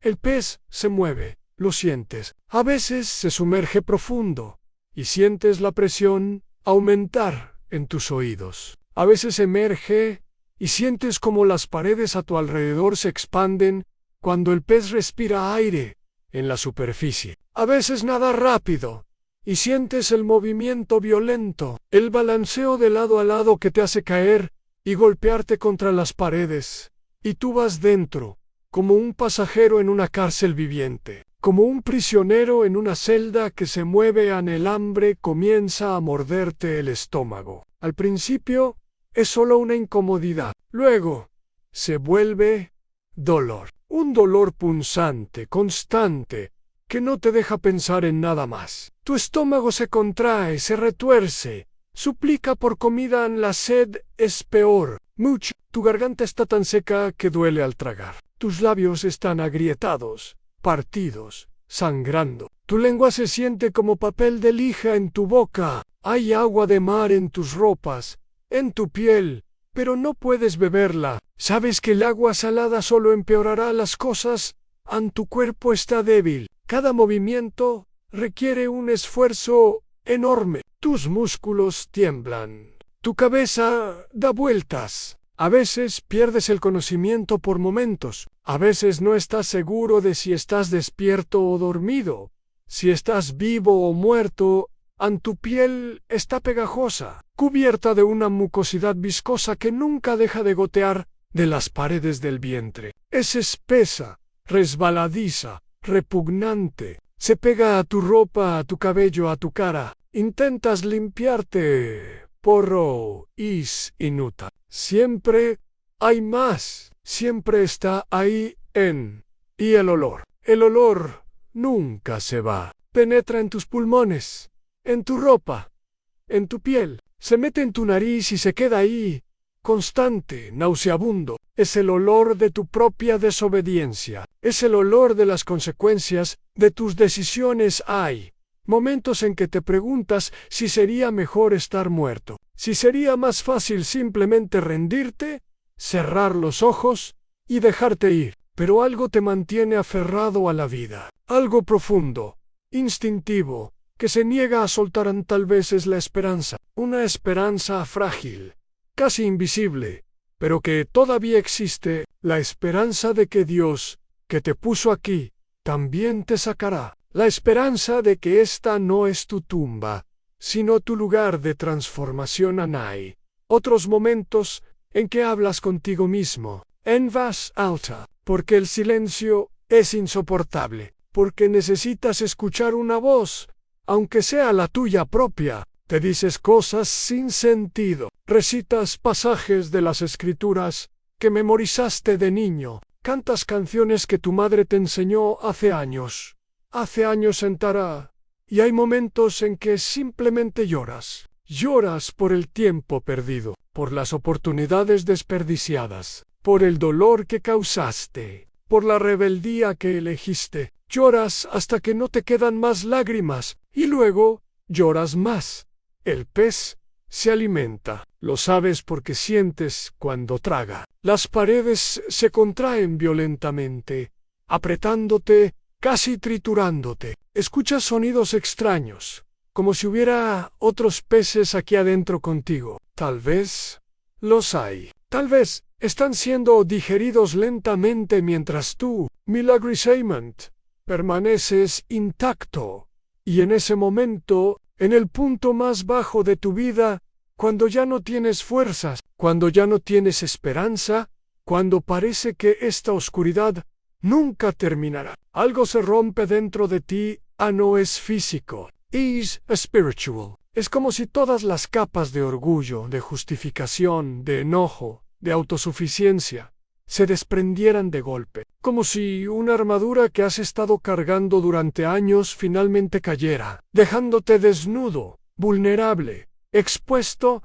El pez se mueve, lo sientes. A veces se sumerge profundo y sientes la presión aumentar en tus oídos. A veces emerge y sientes como las paredes a tu alrededor se expanden cuando el pez respira aire en la superficie. A veces nada rápido y sientes el movimiento violento, el balanceo de lado a lado que te hace caer y golpearte contra las paredes, y tú vas dentro, como un pasajero en una cárcel viviente, como un prisionero en una celda que se mueve el hambre comienza a morderte el estómago. Al principio es solo una incomodidad, luego se vuelve dolor, un dolor punzante, constante, que no te deja pensar en nada más. Tu estómago se contrae, se retuerce, suplica por comida. La sed es peor. Tu garganta está tan seca que duele al tragar. Tus labios están agrietados, partidos, sangrando. Tu lengua se siente como papel de lija en tu boca. Hay agua de mar en tus ropas, en tu piel, pero no puedes beberla. Sabes que el agua salada solo empeorará las cosas. Tu cuerpo está débil. Cada movimiento requiere un esfuerzo enorme. Tus músculos tiemblan. Tu cabeza da vueltas. A veces pierdes el conocimiento por momentos. A veces no estás seguro de si estás despierto o dormido, si estás vivo o muerto. Tu piel está pegajosa, cubierta de una mucosidad viscosa que nunca deja de gotear de las paredes del vientre. Es espesa, resbaladiza, repugnante. Se pega a tu ropa, a tu cabello, a tu cara. Intentas limpiarte. Porro, is inútil. Siempre hay más. Siempre está ahí y el olor. El olor nunca se va. Penetra en tus pulmones, en tu ropa, en tu piel. Se mete en tu nariz y se queda ahí, constante, nauseabundo. Es el olor de tu propia desobediencia. Es el olor de las consecuencias de tus decisiones. Hay momentos en que te preguntas si sería mejor estar muerto, si sería más fácil simplemente rendirte, cerrar los ojos y dejarte ir. Pero algo te mantiene aferrado a la vida, algo profundo, instintivo, que se niega a soltar. Tal vez es la esperanza, una esperanza frágil, casi invisible, pero que todavía existe, la esperanza de que Dios, que te puso aquí, también te sacará. La esperanza de que esta no es tu tumba, sino tu lugar de transformación. Hay otros momentos en que hablas contigo mismo, en voz alta, porque el silencio es insoportable, porque necesitas escuchar una voz, aunque sea la tuya propia. Te dices cosas sin sentido, recitas pasajes de las Escrituras que memorizaste de niño, cantas canciones que tu madre te enseñó hace años sentará, y hay momentos en que simplemente lloras. Lloras por el tiempo perdido, por las oportunidades desperdiciadas, por el dolor que causaste, por la rebeldía que elegiste. Lloras hasta que no te quedan más lágrimas, y luego lloras más. El pez se alimenta, lo sabes porque sientes cuando traga. Las paredes se contraen violentamente, apretándote, casi triturándote. Escuchas sonidos extraños, como si hubiera otros peces aquí adentro contigo. Tal vez los hay. Tal vez están siendo digeridos lentamente mientras tú, milagrosamente, permaneces intacto. Y en ese momento, en el punto más bajo de tu vida, cuando ya no tienes fuerzas, cuando ya no tienes esperanza, cuando parece que esta oscuridad nunca terminará, algo se rompe dentro de ti. No es físico, es espiritual. Es como si todas las capas de orgullo, de justificación, de enojo, de autosuficiencia, se desprendieran de golpe, como si una armadura que has estado cargando durante años finalmente cayera, dejándote desnudo, vulnerable, expuesto.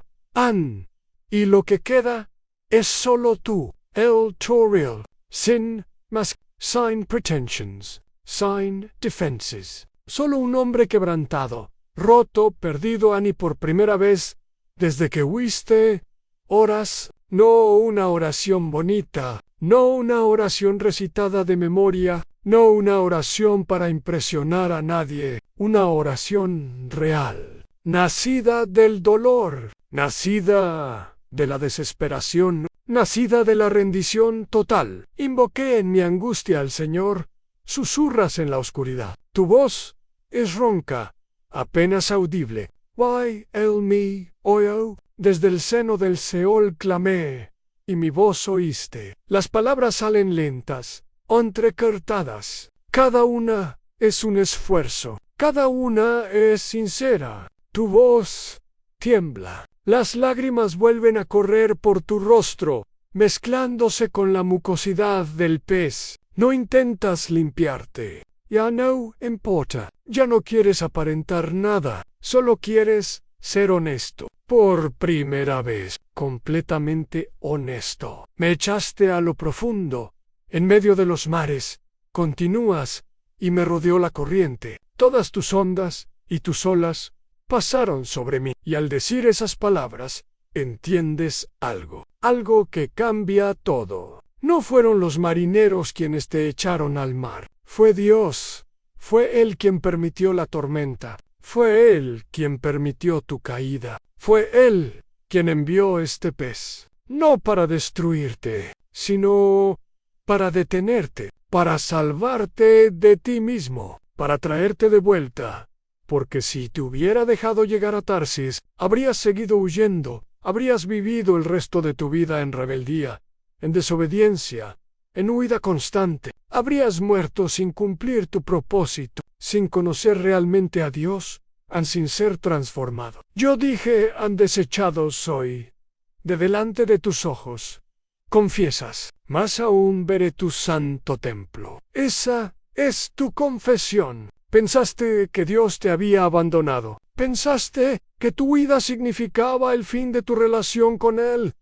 Y lo que queda es solo tú, el Toril, sin más, sin pretensions, sin defenses. Solo un hombre quebrantado, roto, perdido. Y por primera vez desde que huiste, oras. No una oración bonita, no una oración recitada de memoria, no una oración para impresionar a nadie, una oración real, nacida del dolor, nacida de la desesperación, nacida de la rendición total. Invoqué en mi angustia al Señor, susurras en la oscuridad. Tu voz es ronca, apenas audible. Why el me oyo? Desde el seno del Seol clamé, y mi voz oíste. Las palabras salen lentas, entrecortadas. Cada una es un esfuerzo, cada una es sincera. Tu voz tiembla. Las lágrimas vuelven a correr por tu rostro, mezclándose con la mucosidad del pez. No intentas limpiarte. Ya no importa. Ya no quieres aparentar nada. Solo quieres ser honesto. Por primera vez, completamente honesto. Me echaste a lo profundo, en medio de los mares. Continúas, y me rodeó la corriente. Todas tus ondas y tus olas pasaron sobre mí. Y al decir esas palabras, entiendes algo. algo que cambia todo. No fueron los marineros quienes te echaron al mar, fue Dios. Fue Él quien permitió la tormenta, fue Él quien permitió tu caída, fue Él quien envió este pez, no para destruirte, sino para detenerte, para salvarte de ti mismo, para traerte de vuelta. Porque si te hubiera dejado llegar a Tarsis, habrías seguido huyendo, habrías vivido el resto de tu vida en rebeldía, en desobediencia, en huida constante. Habrías muerto sin cumplir tu propósito, sin conocer realmente a Dios, sin ser transformado. Yo dije, han desechado soy, de delante de tus ojos. Confiesas, más aún veré tu santo templo. Esa es tu confesión. Pensaste que Dios te había abandonado. Pensaste que tu huida significaba el fin de tu relación con Él.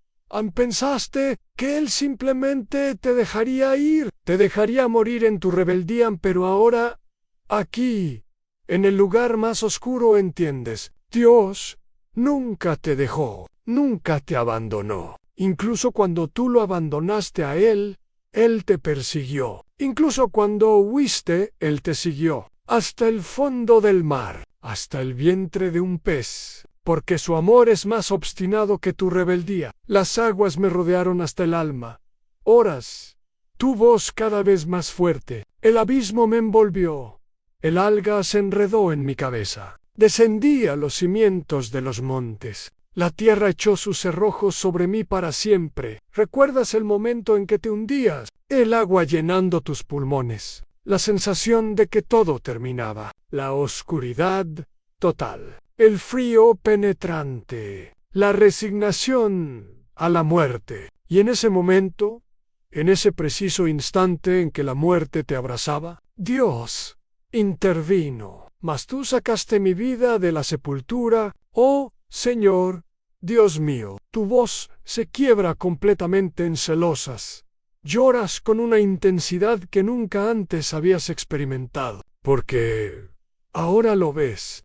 Pensaste que Él simplemente te dejaría ir, te dejaría morir en tu rebeldía, pero ahora, aquí, en el lugar más oscuro, entiendes, Dios nunca te dejó, nunca te abandonó. Incluso cuando tú lo abandonaste a Él, Él te persiguió. Incluso cuando huiste, Él te siguió. Hasta el fondo del mar, hasta el vientre de un pez. Porque su amor es más obstinado que tu rebeldía. Las aguas me rodearon hasta el alma. Horas. Tu voz cada vez más fuerte. El abismo me envolvió. El alga se enredó en mi cabeza. Descendí a los cimientos de los montes. La tierra echó sus cerrojos sobre mí para siempre. ¿Recuerdas el momento en que te hundías? El agua llenando tus pulmones. La sensación de que todo terminaba. La oscuridad total. El frío penetrante. La resignación a la muerte. Y en ese momento, en ese preciso instante en que la muerte te abrazaba, Dios intervino. Mas tú sacaste mi vida de la sepultura, oh Señor, Dios mío. Tu voz se quiebra completamente en celosas. Lloras con una intensidad que nunca antes habías experimentado. Porque ahora lo ves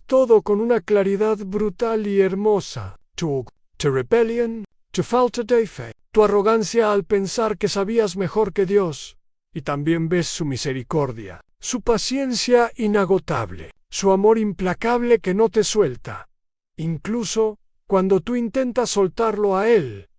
todo con una claridad brutal y hermosa. Tu rebelión, tu falta de fe, tu arrogancia al pensar que sabías mejor que Dios. Y también ves su misericordia, su paciencia inagotable, su amor implacable que no te suelta. Incluso cuando tú intentas soltarlo a Él,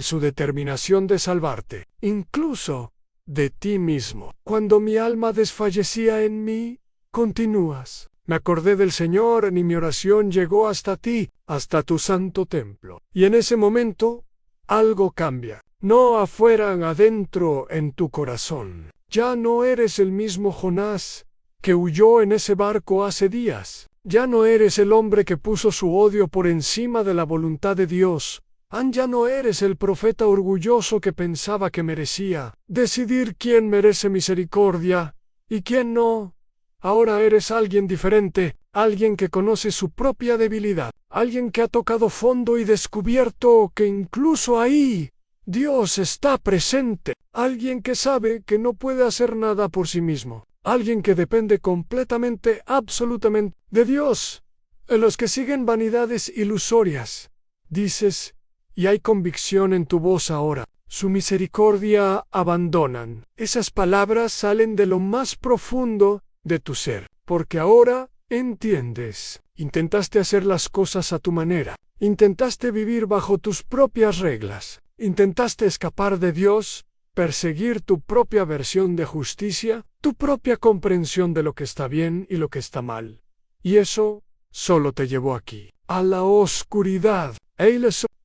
su determinación de salvarte, incluso de ti mismo. Cuando mi alma desfallecía en mí, continúas. Me acordé del Señor y mi oración llegó hasta ti, hasta tu santo templo. Y en ese momento, algo cambia. No afuera, adentro en tu corazón. Ya no eres el mismo Jonás que huyó en ese barco hace días. Ya no eres el hombre que puso su odio por encima de la voluntad de Dios. Ya no eres el profeta orgulloso que pensaba que merecía decidir quién merece misericordia y quién no. Ahora eres alguien diferente, alguien que conoce su propia debilidad, alguien que ha tocado fondo y descubierto que incluso ahí Dios está presente, alguien que sabe que no puede hacer nada por sí mismo, alguien que depende completamente, absolutamente, de Dios. En los que siguen vanidades ilusorias, dices, y hay convicción en tu voz ahora, su misericordia abandonan. Esas palabras salen de lo más profundo de tu ser, porque ahora entiendes. Intentaste hacer las cosas a tu manera, intentaste vivir bajo tus propias reglas, intentaste escapar de Dios, perseguir tu propia versión de justicia, tu propia comprensión de lo que está bien y lo que está mal. Y eso solo te llevó aquí, a la oscuridad,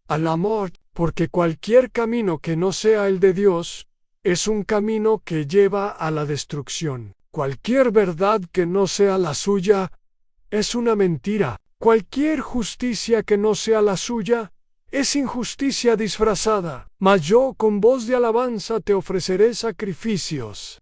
al amor, porque cualquier camino que no sea el de Dios es un camino que lleva a la destrucción. Cualquier verdad que no sea la suya es una mentira. Cualquier justicia que no sea la suya es injusticia disfrazada. Mas yo con voz de alabanza te ofreceré sacrificios.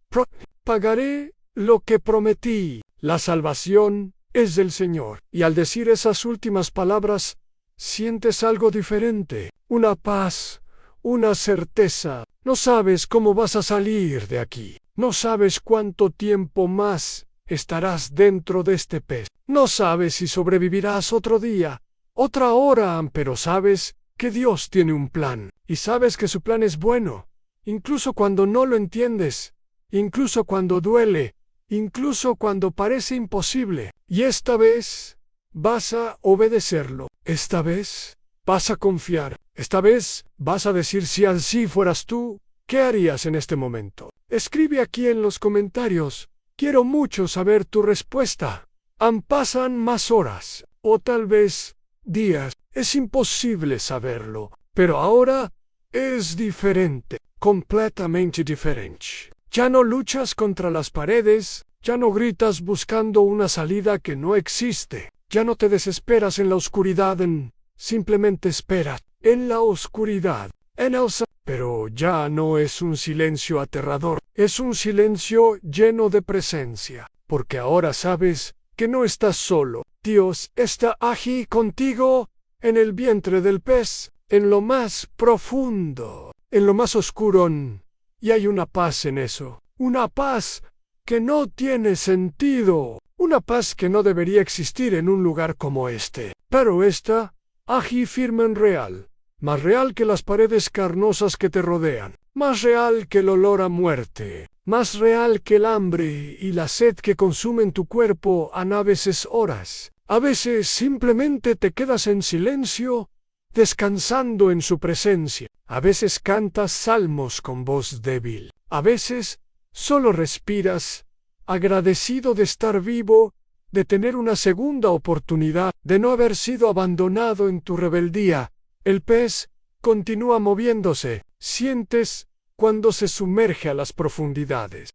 Pagaré lo que prometí. La salvación es del Señor. Y al decir esas últimas palabras, sientes algo diferente. Una paz, una certeza. No sabes cómo vas a salir de aquí. No sabes cuánto tiempo más estarás dentro de este pez. No sabes si sobrevivirás otro día, otra hora, pero sabes que Dios tiene un plan, y sabes que su plan es bueno, incluso cuando no lo entiendes, incluso cuando duele, incluso cuando parece imposible. Y esta vez vas a obedecerlo. Esta vez vas a confiar. Esta vez vas a decir: si así fueras tú, ¿qué harías en este momento? Escribe aquí en los comentarios. Quiero mucho saber tu respuesta. Pasan más horas, o tal vez días. Es imposible saberlo, pero ahora es diferente, completamente diferente. Ya no luchas contra las paredes, ya no gritas buscando una salida que no existe, ya no te desesperas en la oscuridad, simplemente esperas en la oscuridad, pero ya no es un silencio aterrador, es un silencio lleno de presencia, porque ahora sabes que no estás solo. Dios está aquí contigo, en el vientre del pez, en lo más profundo, en lo más oscuro, y hay una paz en eso, una paz que no tiene sentido, una paz que no debería existir en un lugar como este, pero está aquí firme en real, más real que las paredes carnosas que te rodean, más real que el olor a muerte, más real que el hambre y la sed que consumen tu cuerpo a veces horas. A veces simplemente te quedas en silencio, descansando en su presencia. A veces cantas salmos con voz débil. A veces solo respiras, agradecido de estar vivo, de tener una segunda oportunidad, de no haber sido abandonado en tu rebeldía. El pez continúa moviéndose. Sientes cuando se sumerge a las profundidades.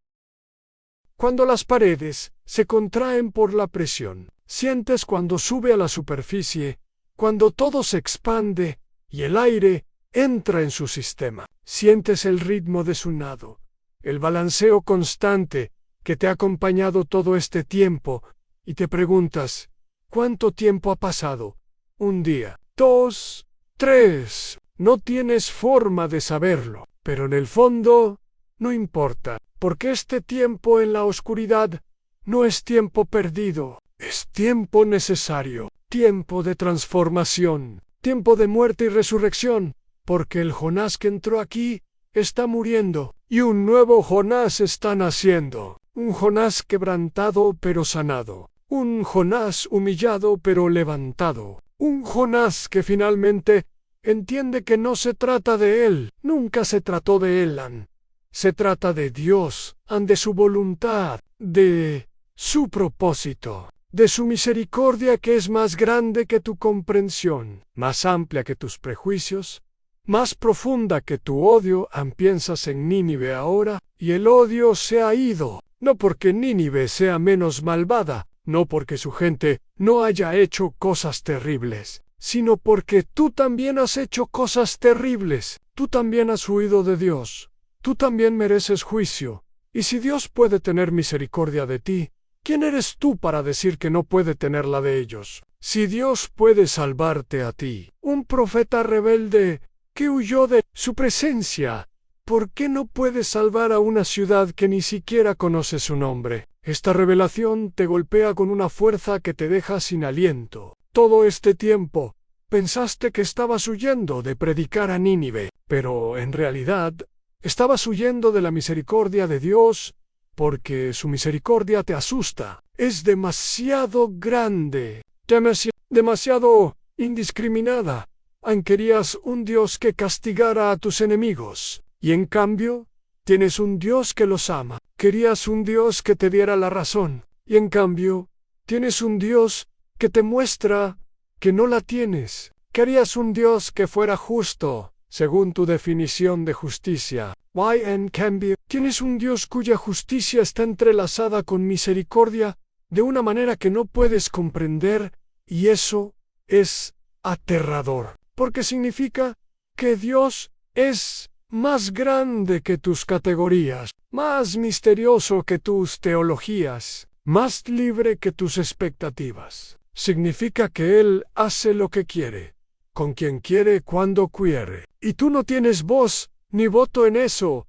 Cuando las paredes se contraen por la presión. Sientes cuando sube a la superficie, cuando todo se expande y el aire entra en su sistema. Sientes el ritmo de su nado, el balanceo constante que te ha acompañado todo este tiempo, y te preguntas: ¿cuánto tiempo ha pasado? Un día, 2, 3. No tienes forma de saberlo, pero en el fondo no importa, porque este tiempo en la oscuridad no es tiempo perdido. Es tiempo necesario, tiempo de transformación, tiempo de muerte y resurrección, porque el Jonás que entró aquí está muriendo, y un nuevo Jonás está naciendo, un Jonás quebrantado pero sanado, un Jonás humillado pero levantado, un Jonás que finalmente entiende que no se trata de él, nunca se trató de él, se trata de Dios, de su voluntad, de su propósito, de su misericordia que es más grande que tu comprensión, más amplia que tus prejuicios, más profunda que tu odio. Piensas en Nínive ahora, y el odio se ha ido, no porque Nínive sea menos malvada, no porque su gente no haya hecho cosas terribles, sino porque tú también has hecho cosas terribles, tú también has huido de Dios, tú también mereces juicio, y si Dios puede tener misericordia de ti, ¿quién eres tú para decir que no puede tenerla de ellos? Si Dios puede salvarte a ti, un profeta rebelde que huyó de su presencia, ¿por qué no puede salvar a una ciudad que ni siquiera conoce su nombre? Esta revelación te golpea con una fuerza que te deja sin aliento. Todo este tiempo pensaste que estabas huyendo de predicar a Nínive, pero en realidad estabas huyendo de la misericordia de Dios, porque su misericordia te asusta. Es demasiado grande, demasiado indiscriminada. Querías un Dios que castigara a tus enemigos, y en cambio tienes un Dios que los ama. Querías un Dios que te diera la razón, y en cambio tienes un Dios que te muestra que no la tienes. Querías un Dios que fuera justo, según tu definición de justicia. En cambio, tienes un Dios cuya justicia está entrelazada con misericordia de una manera que no puedes comprender, y eso es aterrador, porque significa que Dios es más grande que tus categorías, más misterioso que tus teologías, más libre que tus expectativas. Significa que Él hace lo que quiere, con quien quiere, cuando quiere, y tú no tienes voz ni voto en eso,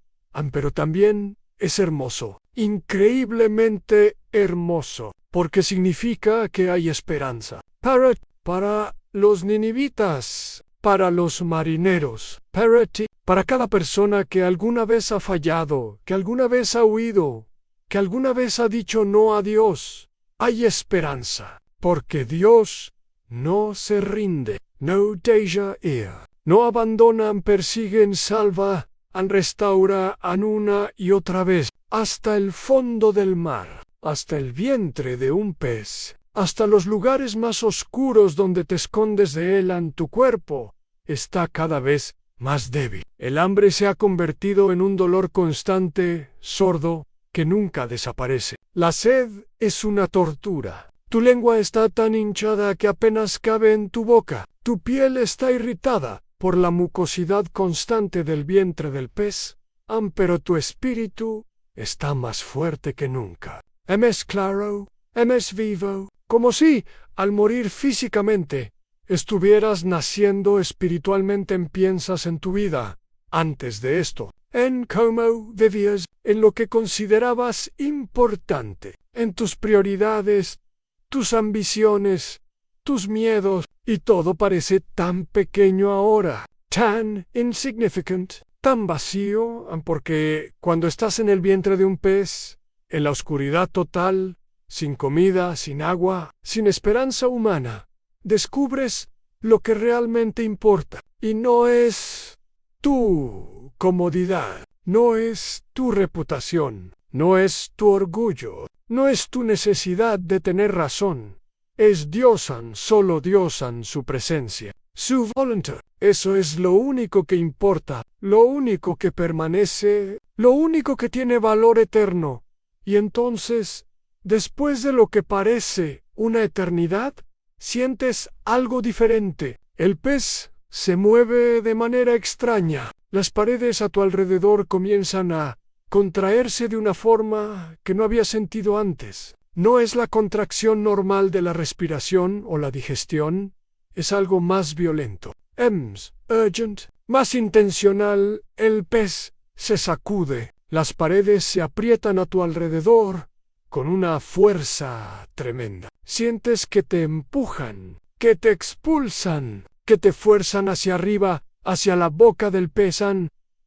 pero también es hermoso, increíblemente hermoso, porque significa que hay esperanza. Para los ninivitas, para los marineros. Parity, para cada persona que alguna vez ha fallado, que alguna vez ha huido, que alguna vez ha dicho no a Dios, hay esperanza, porque Dios no se rinde. No deja ir. No abandonan, persiguen, salva, restaura una y otra vez, hasta el fondo del mar, hasta el vientre de un pez, hasta los lugares más oscuros donde te escondes de él. En tu cuerpo está cada vez más débil. El hambre se ha convertido en un dolor constante, sordo, que nunca desaparece. La sed es una tortura. Tu lengua está tan hinchada que apenas cabe en tu boca. Tu piel está irritada por la mucosidad constante del vientre del pez, pero tu espíritu está más fuerte que nunca. Es claro, es vivo, como si, al morir físicamente, estuvieras naciendo espiritualmente. Piensas en tu vida, antes de esto, en cómo vivías, en lo que considerabas importante, en tus prioridades, tus ambiciones, tus miedos, y todo parece tan pequeño ahora, tan insignificant, tan vacío, porque cuando estás en el vientre de un pez, en la oscuridad total, sin comida, sin agua, sin esperanza humana, descubres lo que realmente importa, y no es tu comodidad, no es tu reputación, no es tu orgullo, no es tu necesidad de tener razón. Es Dios, solo Dios, su presencia, su voluntad. Eso es lo único que importa, lo único que permanece, lo único que tiene valor eterno. Y entonces, después de lo que parece una eternidad, sientes algo diferente. El pez se mueve de manera extraña. Las paredes a tu alrededor comienzan a contraerse de una forma que no había sentido antes. No es la contracción normal de la respiración o la digestión, es algo más violento. Urgent, más intencional. El pez se sacude, las paredes se aprietan a tu alrededor con una fuerza tremenda. Sientes que te empujan, que te expulsan, que te fuerzan hacia arriba, hacia la boca del pez,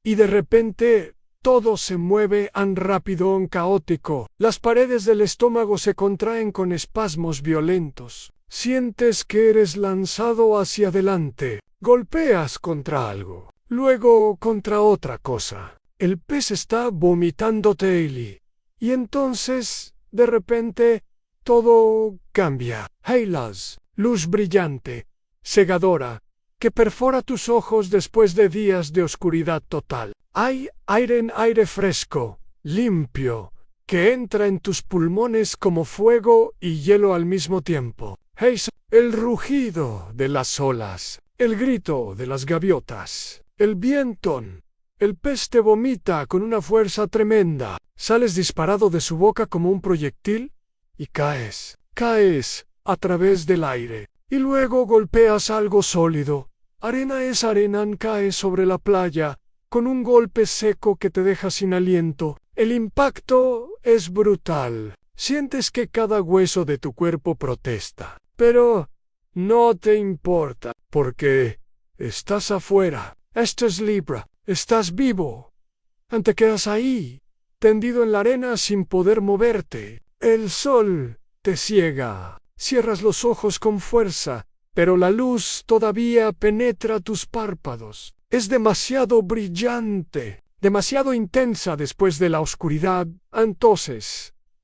y de repente todo se mueve rápido, caótico. Las paredes del estómago se contraen con espasmos violentos. Sientes que eres lanzado hacia adelante. Golpeas contra algo, luego contra otra cosa. El pez está vomitándote y entonces, de repente, todo cambia. Halos, luz brillante, cegadora, que perfora tus ojos después de días de oscuridad total. Hay aire fresco, limpio, que entra en tus pulmones como fuego y hielo al mismo tiempo. El rugido de las olas, el grito de las gaviotas, el viento. El pez te vomita con una fuerza tremenda. Sales disparado de su boca como un proyectil y caes a través del aire. Y luego golpeas algo sólido. Arena es arena, caes sobre la playa con un golpe seco que te deja sin aliento. El impacto es brutal. Sientes que cada hueso de tu cuerpo protesta. Pero no te importa, porque estás afuera. Estás libre, estás vivo. Te quedas ahí, tendido en la arena sin poder moverte. El sol te ciega. Cierras los ojos con fuerza, pero la luz todavía penetra tus párpados. Es demasiado brillante, demasiado intensa después de la oscuridad.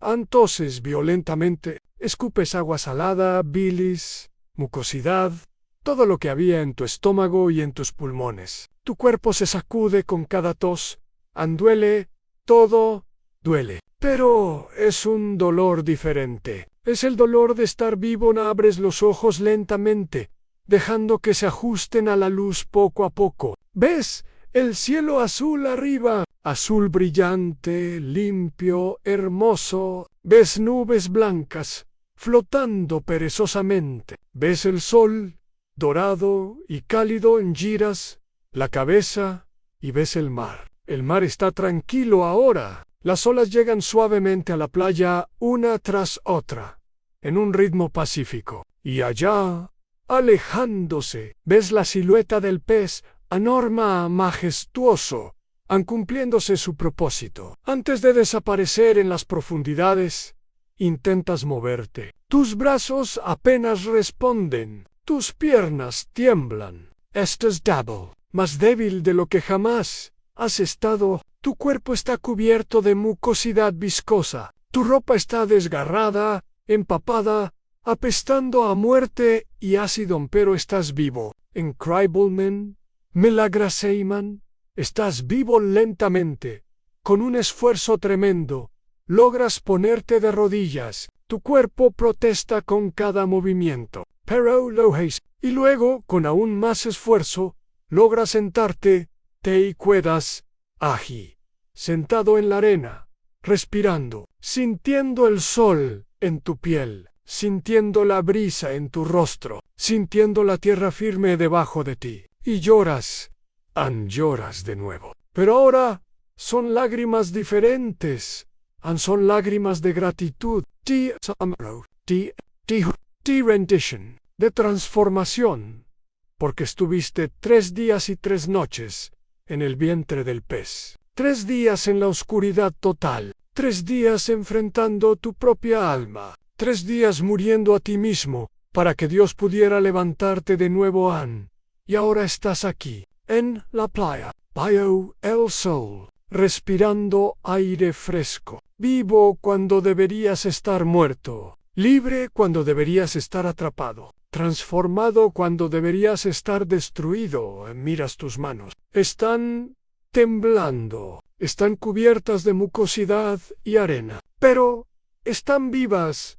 Antoses violentamente, escupes agua salada, bilis, mucosidad, todo lo que había en tu estómago y en tus pulmones. Tu cuerpo se sacude con cada tos. Duele, todo duele. Pero es un dolor diferente. Es el dolor de estar vivo. Abres los ojos lentamente, dejando que se ajusten a la luz poco a poco. Ves el cielo azul arriba, azul brillante, limpio, hermoso. Ves nubes blancas flotando perezosamente. Ves el sol dorado y cálido en giras la cabeza y ves el mar. El mar está tranquilo ahora. Las olas llegan suavemente a la playa una tras otra, en un ritmo pacífico. Y allá alejándose. Ves la silueta del pez, enorme, majestuoso, cumpliéndose su propósito. Antes de desaparecer en las profundidades, intentas moverte. Tus brazos apenas responden. Tus piernas tiemblan. Estás débil, más débil de lo que jamás has estado. Tu cuerpo está cubierto de mucosidad viscosa. Tu ropa está desgarrada, empapada, apestando a muerte y ácido, pero estás vivo. Increíblemente, milagrosamente, estás vivo lentamente. Con un esfuerzo tremendo, logras ponerte de rodillas. Tu cuerpo protesta con cada movimiento, pero lo haces. Y luego, con aún más esfuerzo, logras sentarte. Te quedas allí, sentado en la arena, respirando, sintiendo el sol en tu piel, sintiendo la brisa en tu rostro, sintiendo la tierra firme debajo de ti. Y lloras, lloras de nuevo. Pero ahora son lágrimas diferentes. Son lágrimas de gratitud, de rendición, de transformación, porque estuviste 3 días y 3 noches en el vientre del pez. 3 días en la oscuridad total, 3 días enfrentando tu propia alma, 3 días muriendo a ti mismo, para que Dios pudiera levantarte de nuevo. Y ahora estás aquí, en la playa, bajo el sol, respirando aire fresco, vivo cuando deberías estar muerto, libre cuando deberías estar atrapado, transformado cuando deberías estar destruido. Miras tus manos. Están temblando, están cubiertas de mucosidad y arena, pero están vivas,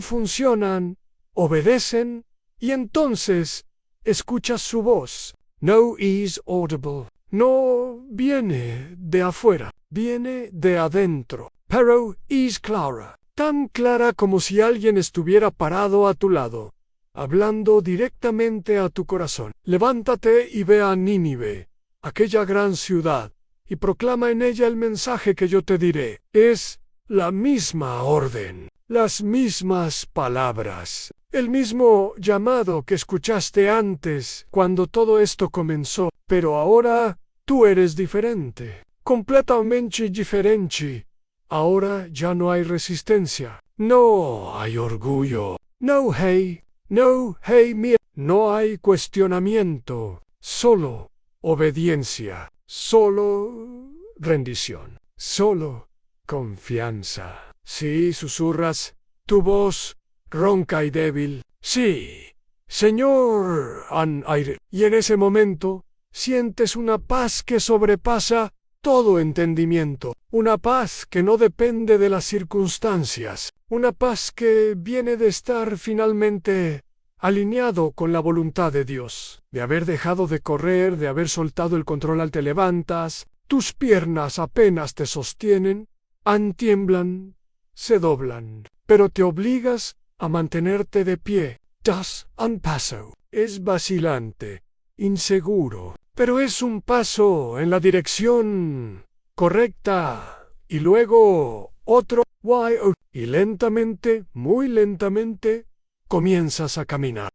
funcionan, obedecen, y entonces escuchas su voz. No is audible. No viene de afuera, viene de adentro, pero es clara, tan clara como si alguien estuviera parado a tu lado, hablando directamente a tu corazón. Levántate y ve a Nínive, aquella gran ciudad, y proclama en ella el mensaje que yo te diré. Es la misma orden, las mismas palabras, el mismo llamado que escuchaste antes cuando todo esto comenzó, pero ahora tú eres diferente, completamente diferente. Ahora ya no hay resistencia, no hay orgullo, no hay miedo, no hay cuestionamiento, solo obediencia, solo rendición, solo confianza. Sí, susurras, tu voz ronca y débil. Sí, Señor, aire. Y en ese momento sientes una paz que sobrepasa todo entendimiento, una paz que no depende de las circunstancias, una paz que viene de estar finalmente alineado con la voluntad de Dios, de haber dejado de correr, de haber soltado el control. Te levantas, tus piernas apenas te sostienen, tiemblan, se doblan, pero te obligas a mantenerte de pie. Das un paso. Es vacilante, inseguro, pero es un paso en la dirección correcta, y luego otro, y lentamente, muy lentamente, comienzas a caminar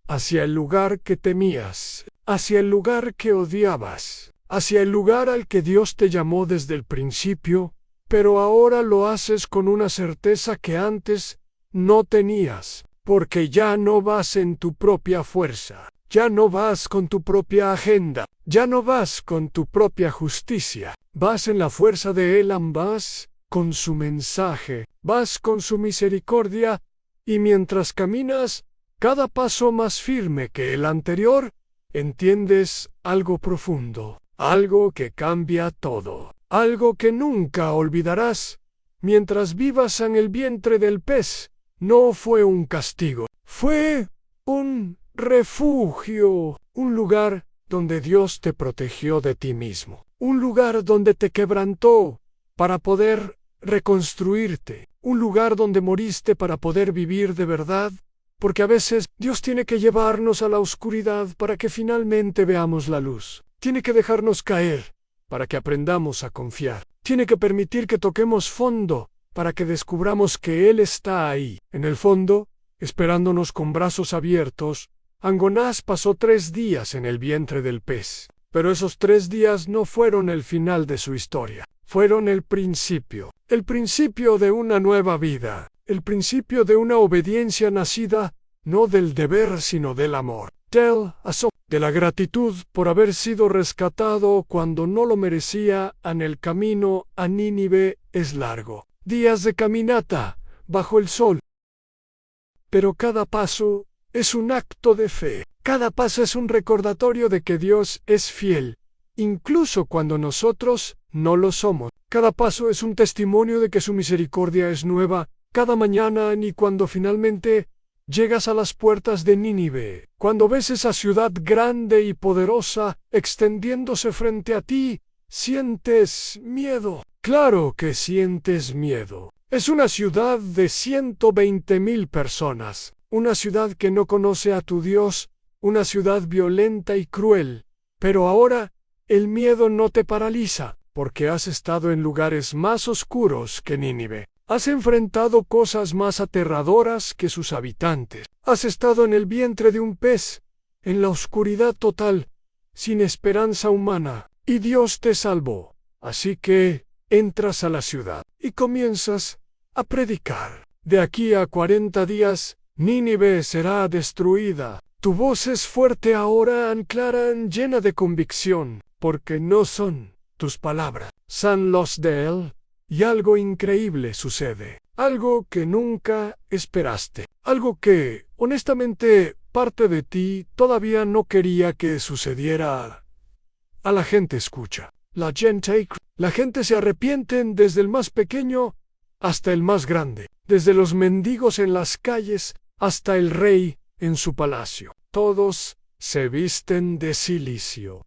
hacia el lugar que temías, hacia el lugar que odiabas, hacia el lugar al que Dios te llamó desde el principio, pero ahora lo haces con una certeza que antes no tenías, porque ya no vas en tu propia fuerza, ya no vas con tu propia agenda, ya no vas con tu propia justicia, vas en la fuerza de Él, vas con su mensaje, vas con su misericordia, y mientras caminas, cada paso más firme que el anterior, entiendes algo profundo, algo que cambia todo, algo que nunca olvidarás. Mientras vivas en el vientre del pez, no fue un castigo, fue un refugio, un lugar donde Dios te protegió de ti mismo, un lugar donde te quebrantó para poder reconstruirte, un lugar donde moriste para poder vivir de verdad, porque a veces Dios tiene que llevarnos a la oscuridad para que finalmente veamos la luz, tiene que dejarnos caer para que aprendamos a confiar, tiene que permitir que toquemos fondo para que descubramos que Él está ahí. En el fondo, esperándonos con brazos abiertos. Angonás pasó 3 días en el vientre del pez, pero esos 3 días no fueron el final de su historia, fueron el principio de una nueva vida, el principio de una obediencia nacida no del deber sino del amor, de la gratitud por haber sido rescatado cuando no lo merecía. En el camino a Nínive es largo, días de caminata bajo el sol, pero cada paso es un acto de fe, cada paso es un recordatorio de que Dios es fiel, incluso cuando nosotros no lo somos. Cada paso es un testimonio de que su misericordia es nueva cada mañana. Y cuando finalmente llegas a las puertas de Nínive, cuando ves esa ciudad grande y poderosa extendiéndose frente a ti, sientes miedo. Claro que sientes miedo. Es una ciudad de 120,000 personas, una ciudad que no conoce a tu Dios, una ciudad violenta y cruel. Pero ahora el miedo no te paraliza, porque has estado en lugares más oscuros que Nínive. Has enfrentado cosas más aterradoras que sus habitantes. Has estado en el vientre de un pez, en la oscuridad total, sin esperanza humana, y Dios te salvó. Así que entras a la ciudad y comienzas a predicar. De aquí a 40 días, Nínive será destruida. Tu voz es fuerte ahora, clara, llena de convicción, porque no son tus palabras, son los de Él. Y algo increíble sucede, algo que nunca esperaste, algo que, honestamente, parte de ti todavía no quería que sucediera. A la gente escucha, la gente se arrepiente desde el más pequeño hasta el más grande, desde los mendigos en las calles hasta el rey en su palacio. Todos se visten de cilicio.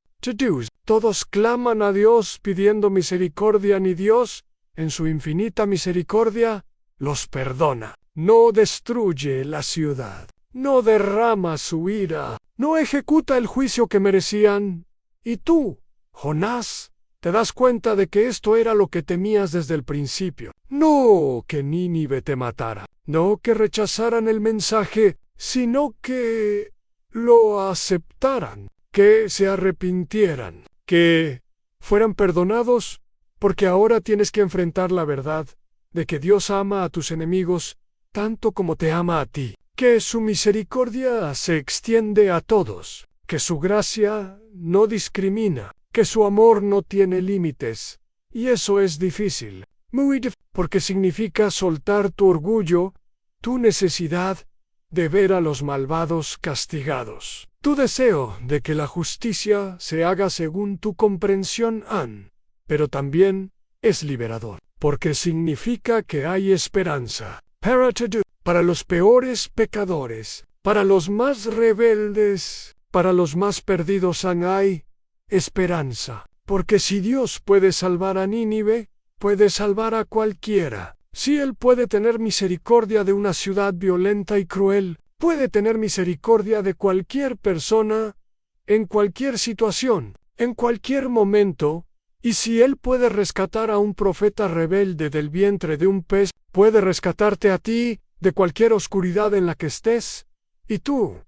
Todos claman a Dios pidiendo misericordia, y Dios, en su infinita misericordia, los perdona. No destruye la ciudad, no derrama su ira, no ejecuta el juicio que merecían. Y tú, Jonás, te das cuenta de que esto era lo que temías desde el principio. No que Nínive te matara, no que rechazaran el mensaje, sino que lo aceptaran, que se arrepintieran, que fueran perdonados, porque ahora tienes que enfrentar la verdad de que Dios ama a tus enemigos tanto como te ama a ti, que su misericordia se extiende a todos, que su gracia no discrimina, que su amor no tiene límites. Y eso es difícil, muy difícil, porque significa soltar tu orgullo, tu necesidad de ver a los malvados castigados, tu deseo de que la justicia se haga según tu comprensión, pero también es liberador, porque significa que hay esperanza para los peores pecadores, para los más rebeldes, para los más perdidos. Hay esperanza, porque si Dios puede salvar a Nínive, puede salvar a cualquiera. Si Él puede tener misericordia de una ciudad violenta y cruel, puede tener misericordia de cualquier persona, en cualquier situación, en cualquier momento. Y si Él puede rescatar a un profeta rebelde del vientre de un pez, puede rescatarte a ti de cualquier oscuridad en la que estés. ¿Y tú?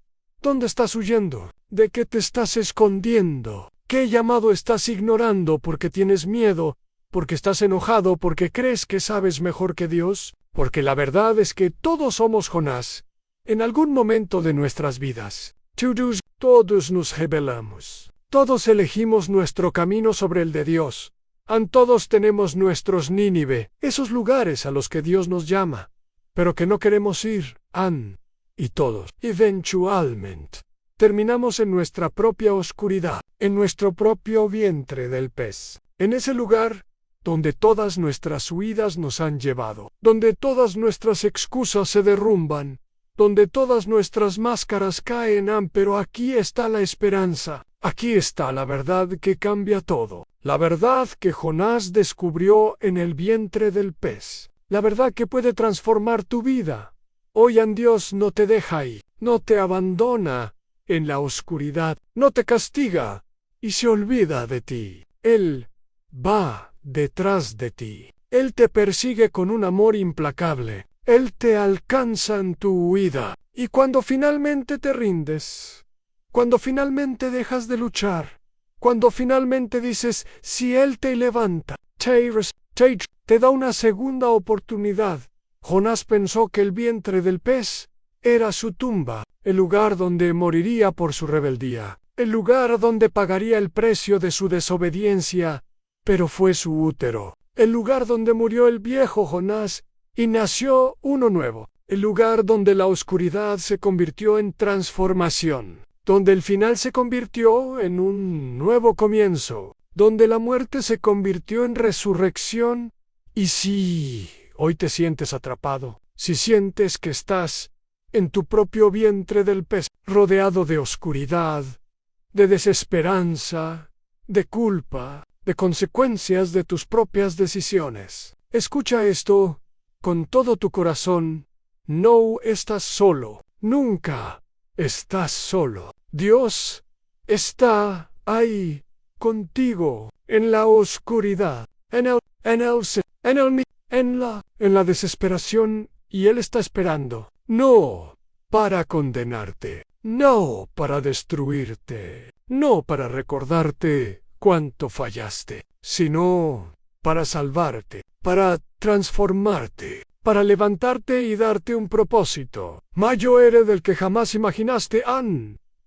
¿Dónde estás huyendo? ¿De qué te estás escondiendo? ¿Qué llamado estás ignorando porque tienes miedo? ¿Porque estás enojado? ¿Porque crees que sabes mejor que Dios? Porque la verdad es que todos somos Jonás en algún momento de nuestras vidas. Todos nos rebelamos. Todos elegimos nuestro camino sobre el de Dios. Todos tenemos nuestros Nínive, esos lugares a los que Dios nos llama, pero que no queremos ir. Y todos, eventualmente, terminamos en nuestra propia oscuridad, en nuestro propio vientre del pez, en ese lugar donde todas nuestras huidas nos han llevado, donde todas nuestras excusas se derrumban, donde todas nuestras máscaras caen. Pero aquí está la esperanza. Aquí está la verdad que cambia todo, la verdad que Jonás descubrió en el vientre del pez, la verdad que puede transformar tu vida. Hoy Dios no te deja ahí, no te abandona en la oscuridad, no te castiga y se olvida de ti. Él va detrás de ti, Él te persigue con un amor implacable, Él te alcanza en tu huida. Y cuando finalmente te rindes, cuando finalmente dejas de luchar, cuando finalmente dices, si Él te levanta, te da una segunda oportunidad. Jonás pensó que el vientre del pez era su tumba, el lugar donde moriría por su rebeldía, el lugar donde pagaría el precio de su desobediencia, pero fue su útero, el lugar donde murió el viejo Jonás y nació uno nuevo, el lugar donde la oscuridad se convirtió en transformación, donde el final se convirtió en un nuevo comienzo, donde la muerte se convirtió en resurrección. Y si hoy te sientes atrapado, si sientes que estás en tu propio vientre del pez, rodeado de oscuridad, de desesperanza, de culpa, de consecuencias de tus propias decisiones, escucha esto con todo tu corazón. No estás solo, nunca estás solo. Dios está ahí contigo en la oscuridad, en la desesperación, y Él está esperando, no para condenarte, no para destruirte, no para recordarte cuánto fallaste, sino para salvarte, para transformarte, para levantarte y darte un propósito mayor del que jamás imaginaste,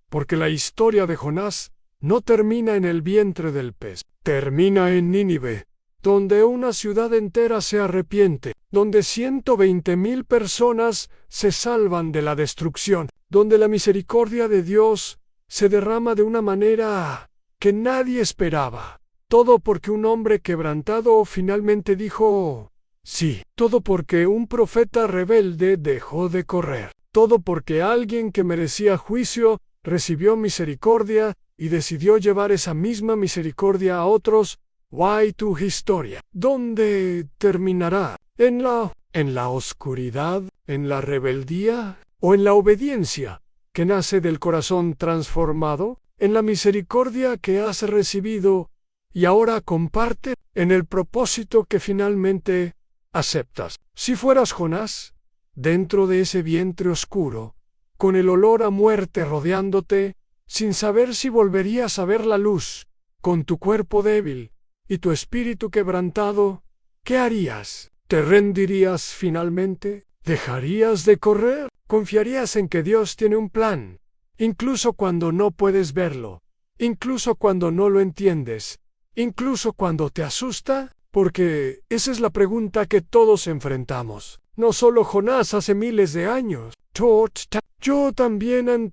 porque la historia de Jonás no termina en el vientre del pez, termina en Nínive, donde una ciudad entera se arrepiente, donde 120,000 personas se salvan de la destrucción, donde la misericordia de Dios se derrama de una manera que nadie esperaba. Todo porque un hombre quebrantado finalmente dijo sí. Todo porque un profeta rebelde dejó de correr. Todo porque alguien que merecía juicio recibió misericordia y decidió llevar esa misma misericordia a otros. ¿Why tu historia? ¿Dónde terminará? ¿En la oscuridad? ¿En la rebeldía? ¿O en la obediencia que nace del corazón transformado? ¿En la misericordia que has recibido y ahora comparte? ¿En el propósito que finalmente aceptas? Si fueras Jonás, dentro de ese vientre oscuro, con el olor a muerte rodeándote, sin saber si volverías a ver la luz, con tu cuerpo débil y tu espíritu quebrantado, ¿qué harías? ¿Te rendirías finalmente? ¿Dejarías de correr? ¿Confiarías en que Dios tiene un plan, incluso cuando no puedes verlo, incluso cuando no lo entiendes, incluso cuando te asusta? Porque esa es la pregunta que todos enfrentamos. No solo Jonás hace miles de años. Yo también en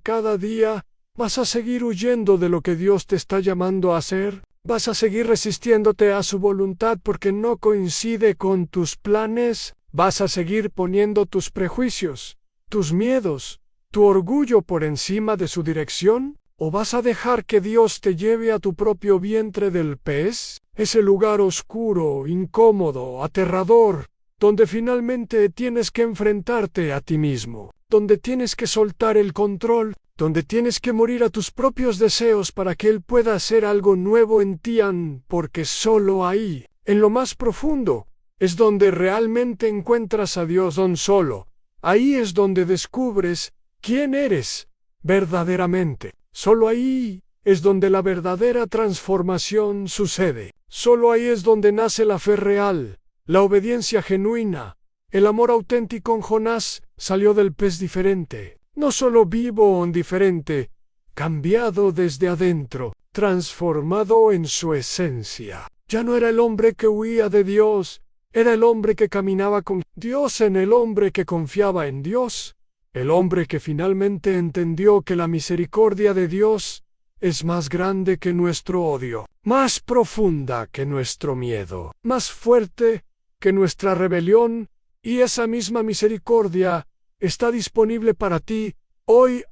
cada día. ¿Vas a seguir huyendo de lo que Dios te está llamando a hacer? ¿Vas a seguir resistiéndote a su voluntad porque no coincide con tus planes? ¿Vas a seguir poniendo tus prejuicios, tus miedos, tu orgullo por encima de su dirección? ¿O vas a dejar que Dios te lleve a tu propio vientre del pez? Ese lugar oscuro, incómodo, aterrador, donde finalmente tienes que enfrentarte a ti mismo, donde tienes que soltar el control, donde tienes que morir a tus propios deseos para que Él pueda hacer algo nuevo en ti, porque solo ahí, en lo más profundo, es donde realmente encuentras a Dios solo. Ahí es donde descubres quién eres verdaderamente. Solo ahí es donde la verdadera transformación sucede. Solo ahí es donde nace la fe real, la obediencia genuina. El amor auténtico en Jonás salió del pez diferente. No solo vivo o diferente, cambiado desde adentro, transformado en su esencia. Ya no era el hombre que huía de Dios, era el hombre que caminaba con Dios, en el hombre que confiaba en Dios, el hombre que finalmente entendió que la misericordia de Dios es más grande que nuestro odio, más profunda que nuestro miedo, más fuerte que nuestra rebelión, y esa misma misericordia está disponible para ti hoy,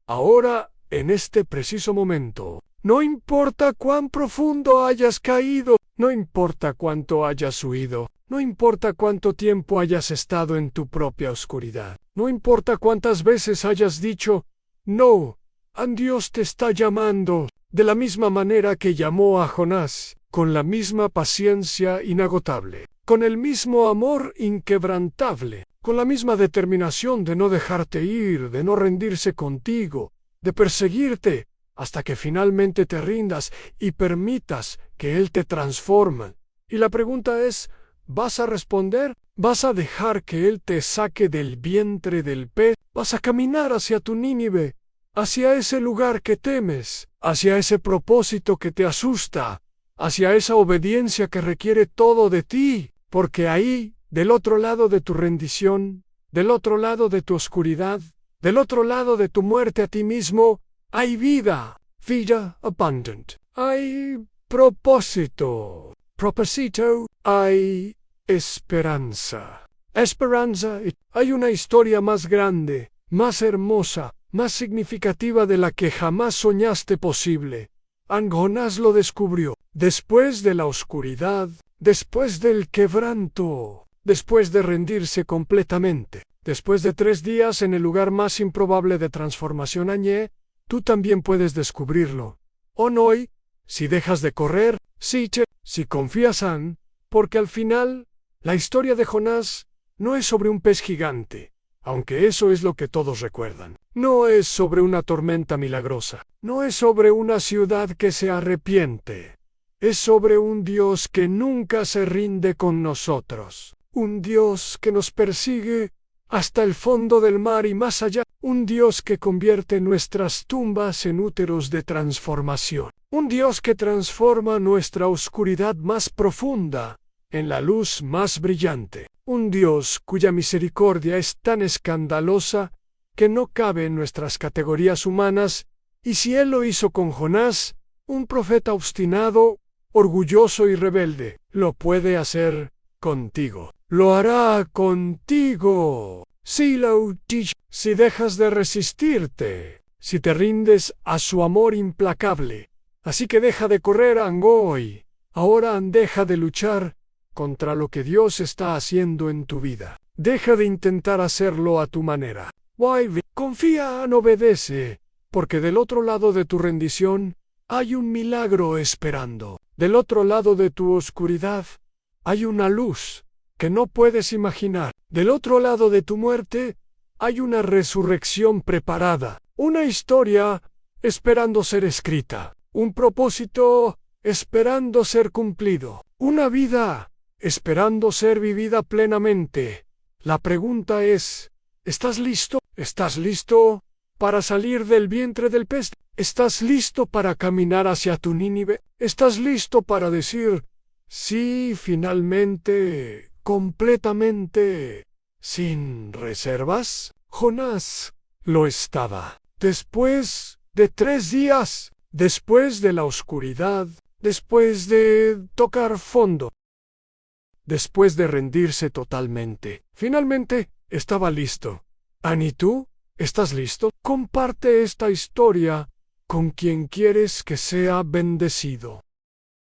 ahora, en este preciso momento. No importa cuán profundo hayas caído, no importa cuánto hayas huido, no importa cuánto tiempo hayas estado en tu propia oscuridad, no importa cuántas veces hayas dicho, no, Dios te está llamando, de la misma manera que llamó a Jonás, con la misma paciencia inagotable, con el mismo amor inquebrantable, con la misma determinación de no dejarte ir, de no rendirse contigo, de perseguirte, hasta que finalmente te rindas y permitas que Él te transforme. Y la pregunta es, ¿vas a responder? ¿Vas a dejar que Él te saque del vientre del pez? ¿Vas a caminar hacia tu Nínive, hacia ese lugar que temes, hacia ese propósito que te asusta, hacia esa obediencia que requiere todo de ti? Porque ahí, del otro lado de tu rendición, del otro lado de tu oscuridad, del otro lado de tu muerte a ti mismo, hay vida, vida abundant. Hay propósito, hay esperanza. Esperanza. Hay una historia más grande, más hermosa, más significativa de la que jamás soñaste posible. Jonás lo descubrió. Después de la oscuridad, después del quebranto, después de rendirse completamente, después de 3 días en el lugar más improbable de transformación añé, tú también puedes descubrirlo. Hoy, si dejas de correr, si confías porque al final, la historia de Jonás no es sobre un pez gigante, aunque eso es lo que todos recuerdan. No es sobre una tormenta milagrosa, no es sobre una ciudad que se arrepiente. Es sobre un Dios que nunca se rinde con nosotros, un Dios que nos persigue hasta el fondo del mar y más allá, un Dios que convierte nuestras tumbas en úteros de transformación, un Dios que transforma nuestra oscuridad más profunda en la luz más brillante, un Dios cuya misericordia es tan escandalosa que no cabe en nuestras categorías humanas, y si Él lo hizo con Jonás, un profeta obstinado, orgulloso y rebelde, lo puede hacer contigo. Lo hará contigo. Si dejas de resistirte, si te rindes a su amor implacable. Así que deja de correr hoy. Ahora deja de luchar contra lo que Dios está haciendo en tu vida. Deja de intentar hacerlo a tu manera. Confía, obedece, porque del otro lado de tu rendición hay un milagro esperando. Del otro lado de tu oscuridad hay una luz que no puedes imaginar. Del otro lado de tu muerte hay una resurrección preparada, una historia esperando ser escrita, un propósito esperando ser cumplido, una vida esperando ser vivida plenamente. La pregunta es, ¿estás listo? ¿Estás listo para salir del vientre del pez? ¿Estás listo para caminar hacia tu Nínive? ¿Estás listo para decir, sí, finalmente, completamente, sin reservas? Jonás lo estaba. Después de 3 días, después de la oscuridad, después de tocar fondo, después de rendirse totalmente, finalmente estaba listo. ¿Y tú? ¿Estás listo? Comparte esta historia con quien quieres que sea bendecido.